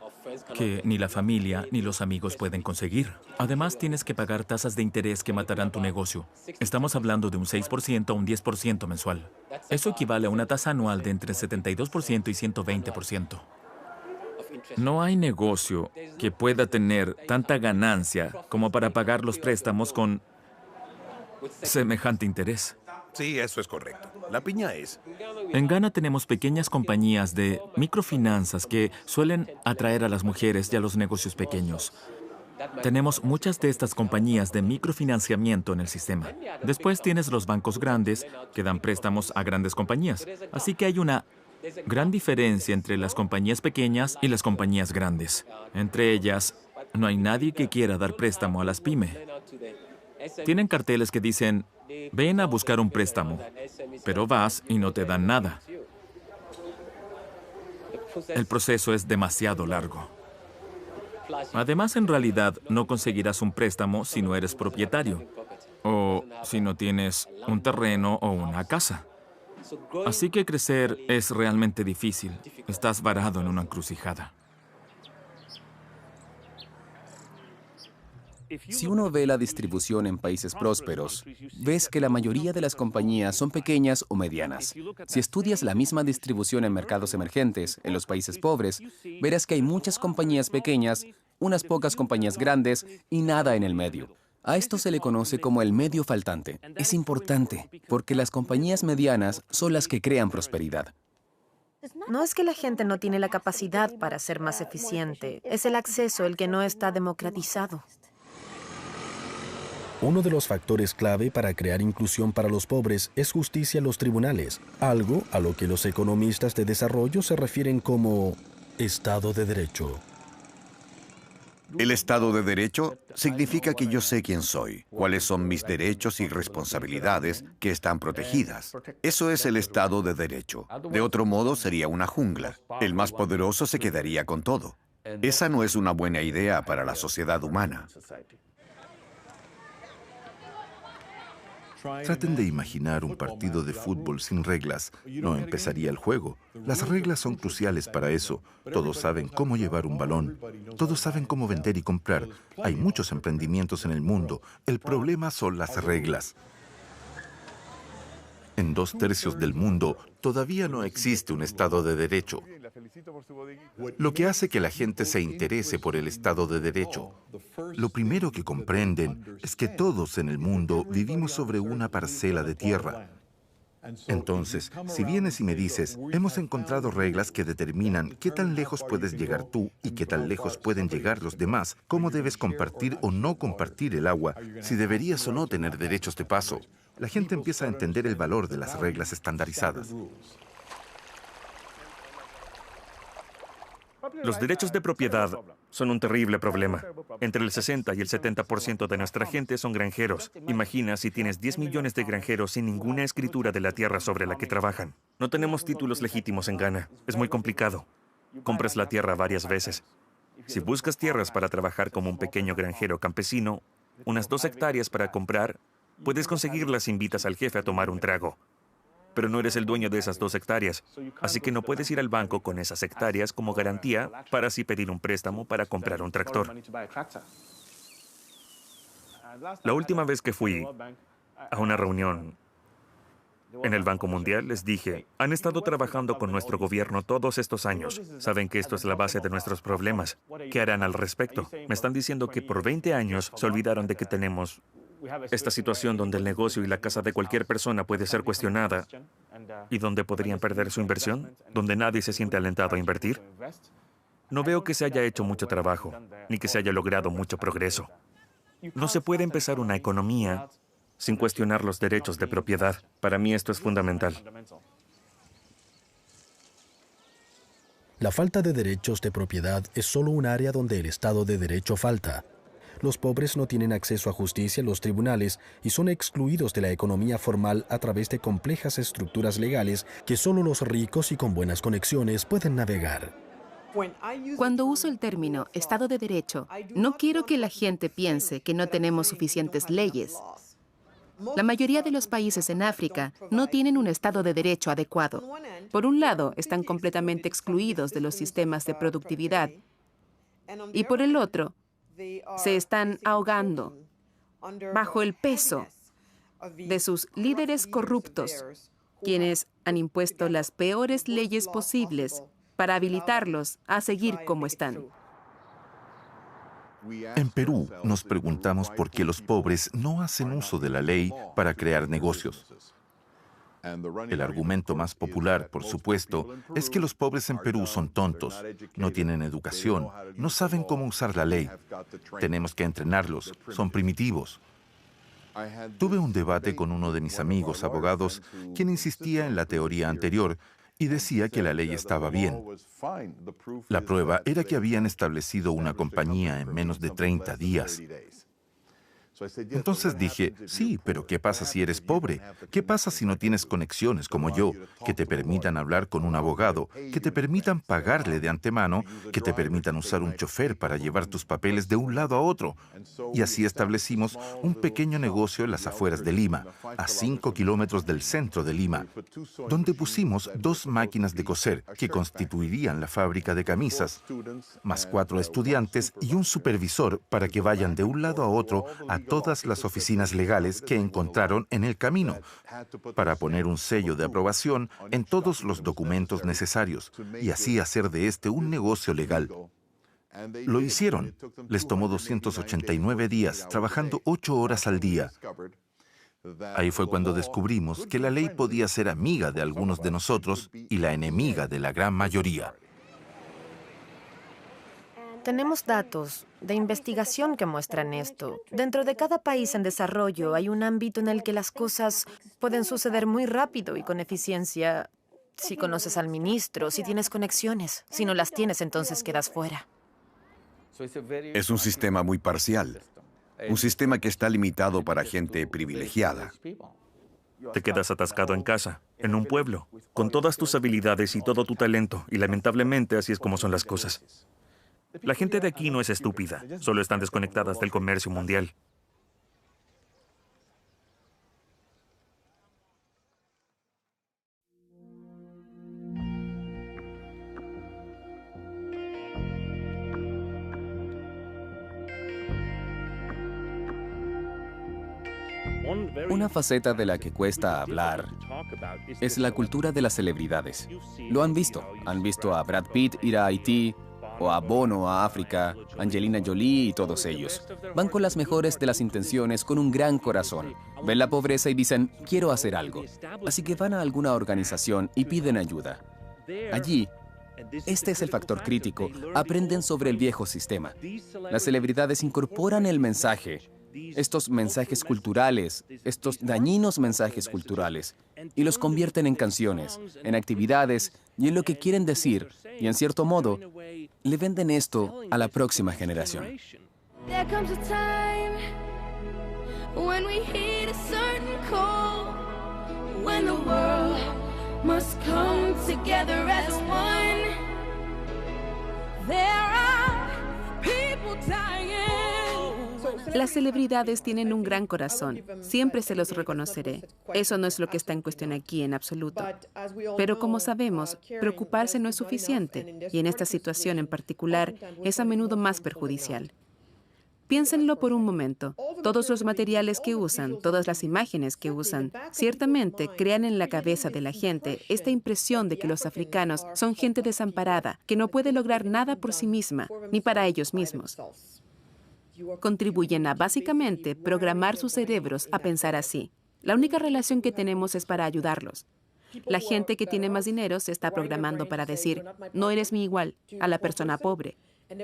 que ni la familia ni los amigos pueden conseguir. Además, tienes que pagar tasas de interés que matarán tu negocio. Estamos hablando de un 6% a un 10% mensual. Eso equivale a una tasa anual de entre 72% y 120%. No hay negocio que pueda tener tanta ganancia como para pagar los préstamos con semejante interés. Sí, eso es correcto. La piña es. En Ghana tenemos pequeñas compañías de microfinanzas que suelen atraer a las mujeres y a los negocios pequeños. Tenemos muchas de estas compañías de microfinanciamiento en el sistema. Después tienes los bancos grandes que dan préstamos a grandes compañías. Así que hay una gran diferencia entre las compañías pequeñas y las compañías grandes. Entre ellas, no hay nadie que quiera dar préstamo a las pymes. Tienen carteles que dicen, ven a buscar un préstamo, pero vas y no te dan nada. El proceso es demasiado largo. Además, en realidad, no conseguirás un préstamo si no eres propietario o si no tienes un terreno o una casa. Así que crecer es realmente difícil. Estás varado en una encrucijada. Si uno ve la distribución en países prósperos, ves que la mayoría de las compañías son pequeñas o medianas. Si estudias la misma distribución en mercados emergentes, en los países pobres, verás que hay muchas compañías pequeñas, unas pocas compañías grandes y nada en el medio. A esto se le conoce como el medio faltante. Es importante, porque las compañías medianas son las que crean prosperidad. No es que la gente no tiene la capacidad para ser más eficiente, es el acceso el que no está democratizado. Uno de los factores clave para crear inclusión para los pobres es justicia en los tribunales, algo a lo que los economistas de desarrollo se refieren como Estado de Derecho. El Estado de Derecho significa que yo sé quién soy, cuáles son mis derechos y responsabilidades que están protegidas. Eso es el Estado de Derecho. De otro modo, sería una jungla. El más poderoso se quedaría con todo. Esa no es una buena idea para la sociedad humana. Traten de imaginar un partido de fútbol sin reglas. No empezaría el juego. Las reglas son cruciales para eso. Todos saben cómo llevar un balón. Todos saben cómo vender y comprar. Hay muchos emprendimientos en el mundo. El problema son las reglas. En 2/3 del mundo todavía no existe un Estado de Derecho, lo que hace que la gente se interese por el Estado de Derecho. Lo primero que comprenden es que todos en el mundo vivimos sobre una parcela de tierra. Entonces, si vienes y me dices, hemos encontrado reglas que determinan qué tan lejos puedes llegar tú y qué tan lejos pueden llegar los demás, cómo debes compartir o no compartir el agua, si deberías o no tener derechos de paso, la gente empieza a entender el valor de las reglas estandarizadas. Los derechos de propiedad son un terrible problema. Entre el 60 y el 70% de nuestra gente son granjeros. Imagina si tienes 10 millones de granjeros sin ninguna escritura de la tierra sobre la que trabajan. No tenemos títulos legítimos en Ghana. Es muy complicado. Compras la tierra varias veces. Si buscas tierras para trabajar como un pequeño granjero campesino, unas 2 hectáreas para comprar, puedes conseguirlas si invitas al jefe a tomar un trago. Pero no eres el dueño de esas 2 hectáreas, así que no puedes ir al banco con esas hectáreas como garantía para así pedir un préstamo para comprar un tractor. La última vez que fui a una reunión en el Banco Mundial, les dije, han estado trabajando con nuestro gobierno todos estos años. Saben que esto es la base de nuestros problemas. ¿Qué harán al respecto? Me están diciendo que por 20 años se olvidaron de que tenemos esta situación donde el negocio y la casa de cualquier persona puede ser cuestionada y donde podrían perder su inversión, donde nadie se siente alentado a invertir. No veo que se haya hecho mucho trabajo, ni que se haya logrado mucho progreso. No se puede empezar una economía sin cuestionar los derechos de propiedad. Para mí esto es fundamental. La falta de derechos de propiedad es solo un área donde el Estado de Derecho falta. Los pobres no tienen acceso a justicia en los tribunales y son excluidos de la economía formal a través de complejas estructuras legales que solo los ricos y con buenas conexiones pueden navegar. Cuando uso el término Estado de Derecho, no quiero que la gente piense que no tenemos suficientes leyes. La mayoría de los países en África no tienen un Estado de Derecho adecuado. Por un lado, están completamente excluidos de los sistemas de productividad y por el otro, se están ahogando bajo el peso de sus líderes corruptos, quienes han impuesto las peores leyes posibles para habilitarlos a seguir como están. En Perú nos preguntamos por qué los pobres no hacen uso de la ley para crear negocios. El argumento más popular, por supuesto, es que los pobres en Perú son tontos, no tienen educación, no saben cómo usar la ley. Tenemos que entrenarlos, son primitivos. Tuve un debate con uno de mis amigos abogados, quien insistía en la teoría anterior y decía que la ley estaba bien. La prueba era que habían establecido una compañía en menos de 30 días. Entonces dije, sí, pero ¿qué pasa si eres pobre? ¿Qué pasa si no tienes conexiones como yo, que te permitan hablar con un abogado, que te permitan pagarle de antemano, que te permitan usar un chofer para llevar tus papeles de un lado a otro? Y así establecimos un pequeño negocio en las afueras de Lima, a 5 kilómetros del centro de Lima, donde pusimos 2 máquinas de coser que constituirían la fábrica de camisas, más 4 estudiantes y un supervisor para que vayan de un lado a otro a todas las oficinas legales que encontraron en el camino, para poner un sello de aprobación en todos los documentos necesarios y así hacer de este un negocio legal. Lo hicieron. Les tomó 289 días, trabajando 8 horas al día. Ahí fue cuando descubrimos que la ley podía ser amiga de algunos de nosotros y la enemiga de la gran mayoría. Tenemos datos de investigación que muestran esto. Dentro de cada país en desarrollo hay un ámbito en el que las cosas pueden suceder muy rápido y con eficiencia si conoces al ministro, si tienes conexiones. Si no las tienes, entonces quedas fuera. Es un sistema muy parcial. Un sistema que está limitado para gente privilegiada. Te quedas atascado en casa, en un pueblo, con todas tus habilidades y todo tu talento, y lamentablemente así es como son las cosas. La gente de aquí no es estúpida, solo están desconectadas del comercio mundial. Una faceta de la que cuesta hablar es la cultura de las celebridades. Lo han visto a Brad Pitt ir a Haití, o a Bono a África, Angelina Jolie y todos ellos. Van con las mejores de las intenciones, con un gran corazón. Ven la pobreza y dicen, quiero hacer algo. Así que van a alguna organización y piden ayuda. Allí, este es el factor crítico, aprenden sobre el viejo sistema. Las celebridades incorporan el mensaje, estos mensajes culturales, estos dañinos mensajes culturales, y los convierten en canciones, en actividades y en lo que quieren decir, y en cierto modo, le venden esto a la próxima generación. There comes a time when we hit a certain call, when the world must come together as one. There are people dying. Las celebridades tienen un gran corazón. Siempre se los reconoceré. Eso no es lo que está en cuestión aquí en absoluto. Pero como sabemos, preocuparse no es suficiente, y en esta situación en particular es a menudo más perjudicial. Piénsenlo por un momento. Todos los materiales que usan, todas las imágenes que usan, ciertamente crean en la cabeza de la gente esta impresión de que los africanos son gente desamparada, que no puede lograr nada por sí misma, ni para ellos mismos. Contribuyen a, básicamente, programar sus cerebros a pensar así. La única relación que tenemos es para ayudarlos. La gente que tiene más dinero se está programando para decir, no eres mi igual, a la persona pobre.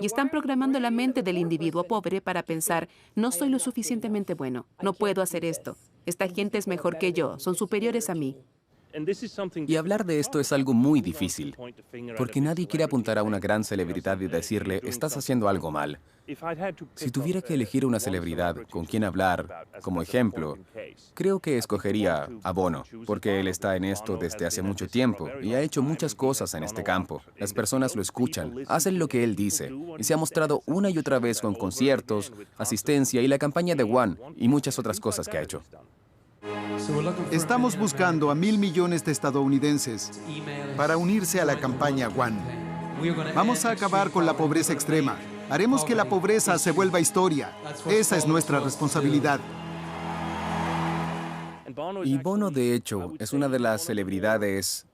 Y están programando la mente del individuo pobre para pensar, no soy lo suficientemente bueno, no puedo hacer esto. Esta gente es mejor que yo, son superiores a mí. Y hablar de esto es algo muy difícil, porque nadie quiere apuntar a una gran celebridad y decirle, estás haciendo algo mal. Si tuviera que elegir una celebridad con quien hablar, como ejemplo, creo que escogería a Bono, porque él está en esto desde hace mucho tiempo y ha hecho muchas cosas en este campo. Las personas lo escuchan, hacen lo que él dice, y se ha mostrado una y otra vez con conciertos, asistencia y la campaña de One y muchas otras cosas que ha hecho. Estamos buscando a 1.000 millones de estadounidenses para unirse a la campaña One. Vamos a acabar con la pobreza extrema. Haremos que la pobreza se vuelva historia. Esa es nuestra responsabilidad. Y Bono, de hecho, es una de las celebridades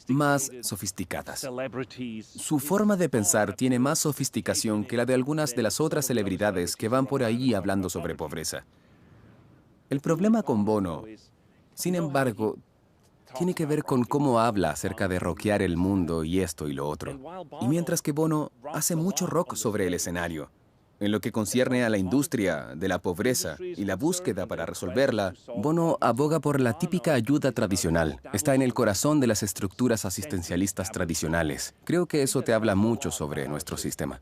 más sofisticadas. Su forma de pensar tiene más sofisticación que la de algunas de las otras celebridades que van por ahí hablando sobre pobreza. El problema con Bono, sin embargo, tiene que ver con cómo habla acerca de rockear el mundo y esto y lo otro. Y mientras que Bono hace mucho rock sobre el escenario, en lo que concierne a la industria de la pobreza y la búsqueda para resolverla, Bono aboga por la típica ayuda tradicional. Está en el corazón de las estructuras asistencialistas tradicionales. Creo que eso te habla mucho sobre nuestro sistema.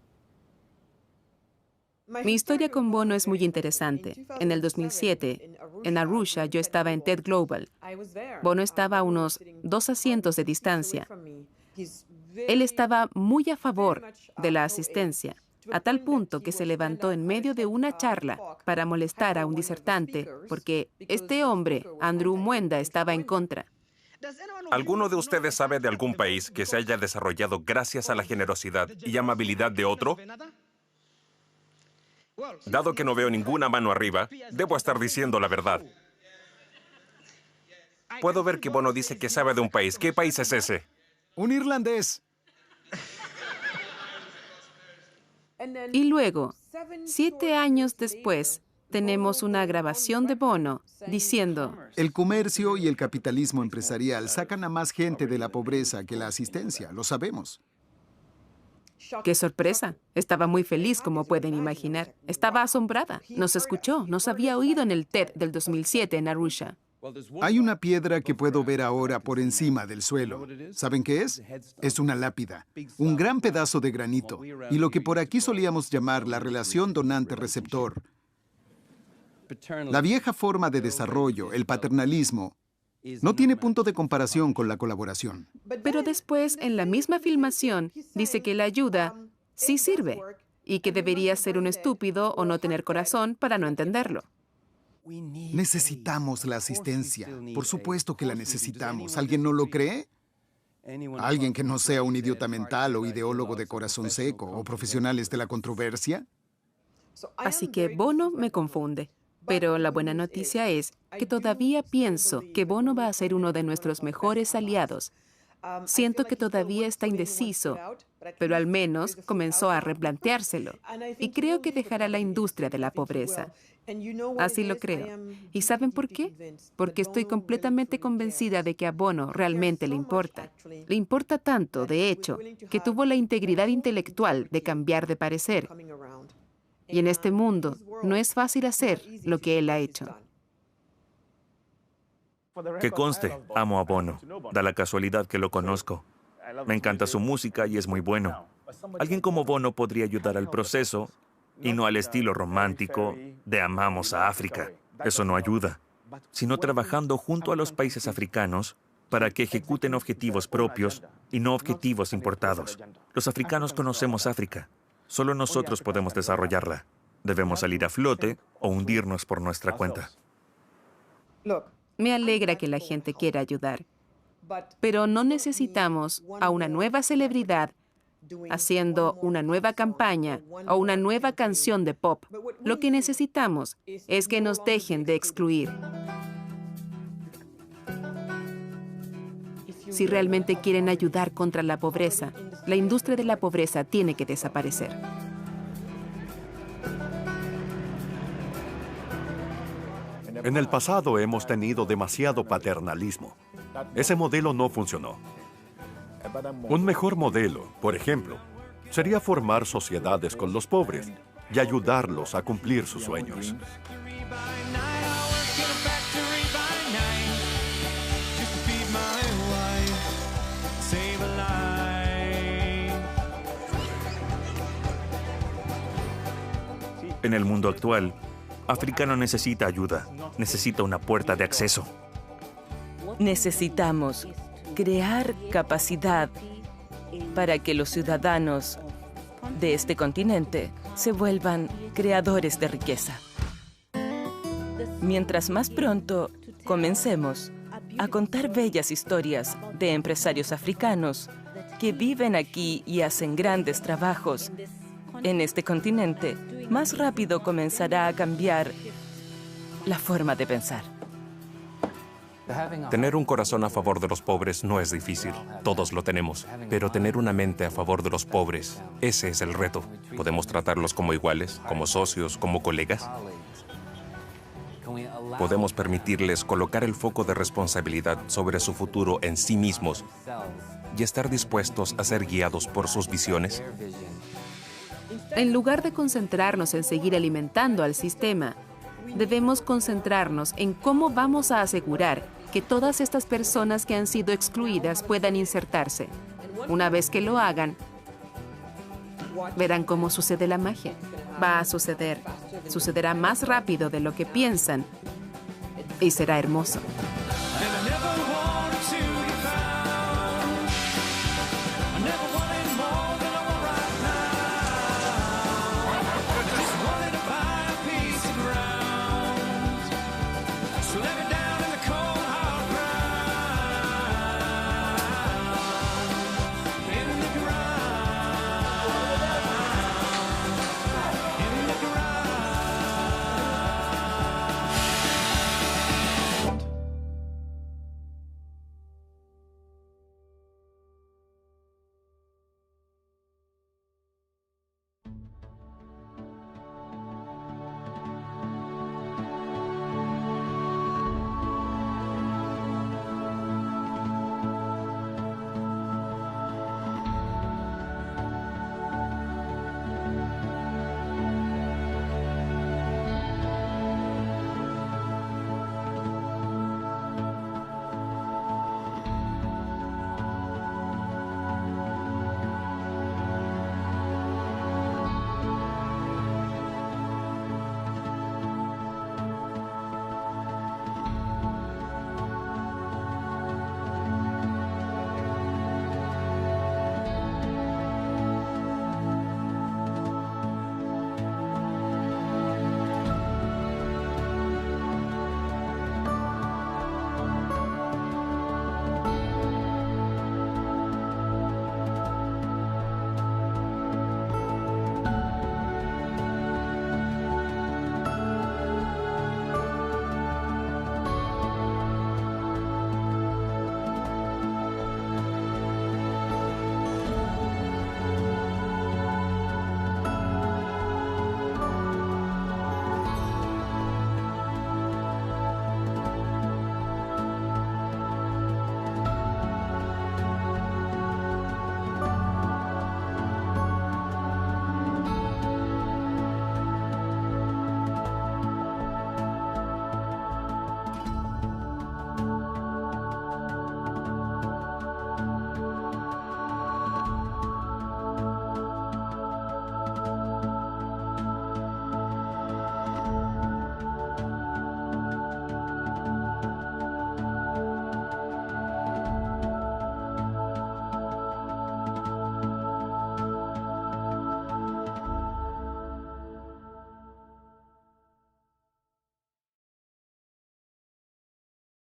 Mi historia con Bono es muy interesante. En el 2007, en Arusha, yo estaba en TED Global. Bono estaba a unos 2 asientos de distancia. Él estaba muy a favor de la asistencia, a tal punto que se levantó en medio de una charla para molestar a un disertante, porque este hombre, Andrew Mwenda, estaba en contra. ¿Alguno de ustedes sabe de algún país que se haya desarrollado gracias a la generosidad y amabilidad de otro? Dado que no veo ninguna mano arriba, debo estar diciendo la verdad. Puedo ver que Bono dice que sabe de un país. ¿Qué país es ese? Un irlandés. Y luego, 7 años después, tenemos una grabación de Bono diciendo: el comercio y el capitalismo empresarial sacan a más gente de la pobreza que la asistencia, lo sabemos. ¡Qué sorpresa! Estaba muy feliz, como pueden imaginar. Estaba asombrada. Nos escuchó, nos había oído en el TED del 2007 en Arusha. Hay una piedra que puedo ver ahora por encima del suelo. ¿Saben qué es? Es una lápida, un gran pedazo de granito, y lo que por aquí solíamos llamar la relación donante-receptor. La vieja forma de desarrollo, el paternalismo, no tiene punto de comparación con la colaboración. Pero después, en la misma filmación, dice que la ayuda sí sirve y que debería ser un estúpido o no tener corazón para no entenderlo. Necesitamos la asistencia. Por supuesto que la necesitamos. ¿Alguien no lo cree? ¿Alguien que no sea un idiota mental o ideólogo de corazón seco o profesionales de la controversia? Así que Bono me confunde. Pero la buena noticia es que todavía pienso que Bono va a ser uno de nuestros mejores aliados. Siento que todavía está indeciso, pero al menos comenzó a replanteárselo. Y creo que dejará la industria de la pobreza. Así lo creo. ¿Y saben por qué? Porque estoy completamente convencida de que a Bono realmente le importa. Le importa tanto, de hecho, que tuvo la integridad intelectual de cambiar de parecer. Y en este mundo no es fácil hacer lo que él ha hecho. Que conste, amo a Bono. Da la casualidad que lo conozco. Me encanta su música y es muy bueno. Alguien como Bono podría ayudar al proceso y no al estilo romántico de amamos a África. Eso no ayuda. Sino trabajando junto a los países africanos para que ejecuten objetivos propios y no objetivos importados. Los africanos conocemos África. Solo nosotros podemos desarrollarla. Debemos salir a flote o hundirnos por nuestra cuenta. Me alegra que la gente quiera ayudar, pero no necesitamos a una nueva celebridad haciendo una nueva campaña o una nueva canción de pop. Lo que necesitamos es que nos dejen de excluir. Si realmente quieren ayudar contra la pobreza, la industria de la pobreza tiene que desaparecer. En el pasado hemos tenido demasiado paternalismo. Ese modelo no funcionó. Un mejor modelo, por ejemplo, sería formar sociedades con los pobres y ayudarlos a cumplir sus sueños. En el mundo actual, África no necesita ayuda, necesita una puerta de acceso. Necesitamos crear capacidad para que los ciudadanos de este continente se vuelvan creadores de riqueza. Mientras más pronto comencemos a contar bellas historias de empresarios africanos que viven aquí y hacen grandes trabajos en este continente, más rápido comenzará a cambiar la forma de pensar. Tener un corazón a favor de los pobres no es difícil, todos lo tenemos, pero tener una mente a favor de los pobres, ese es el reto. ¿Podemos tratarlos como iguales, como socios, como colegas? ¿Podemos permitirles colocar el foco de responsabilidad sobre su futuro en sí mismos y estar dispuestos a ser guiados por sus visiones? En lugar de concentrarnos en seguir alimentando al sistema, debemos concentrarnos en cómo vamos a asegurar que todas estas personas que han sido excluidas puedan insertarse. Una vez que lo hagan, verán cómo sucede la magia. Va a suceder. Sucederá más rápido de lo que piensan y será hermoso.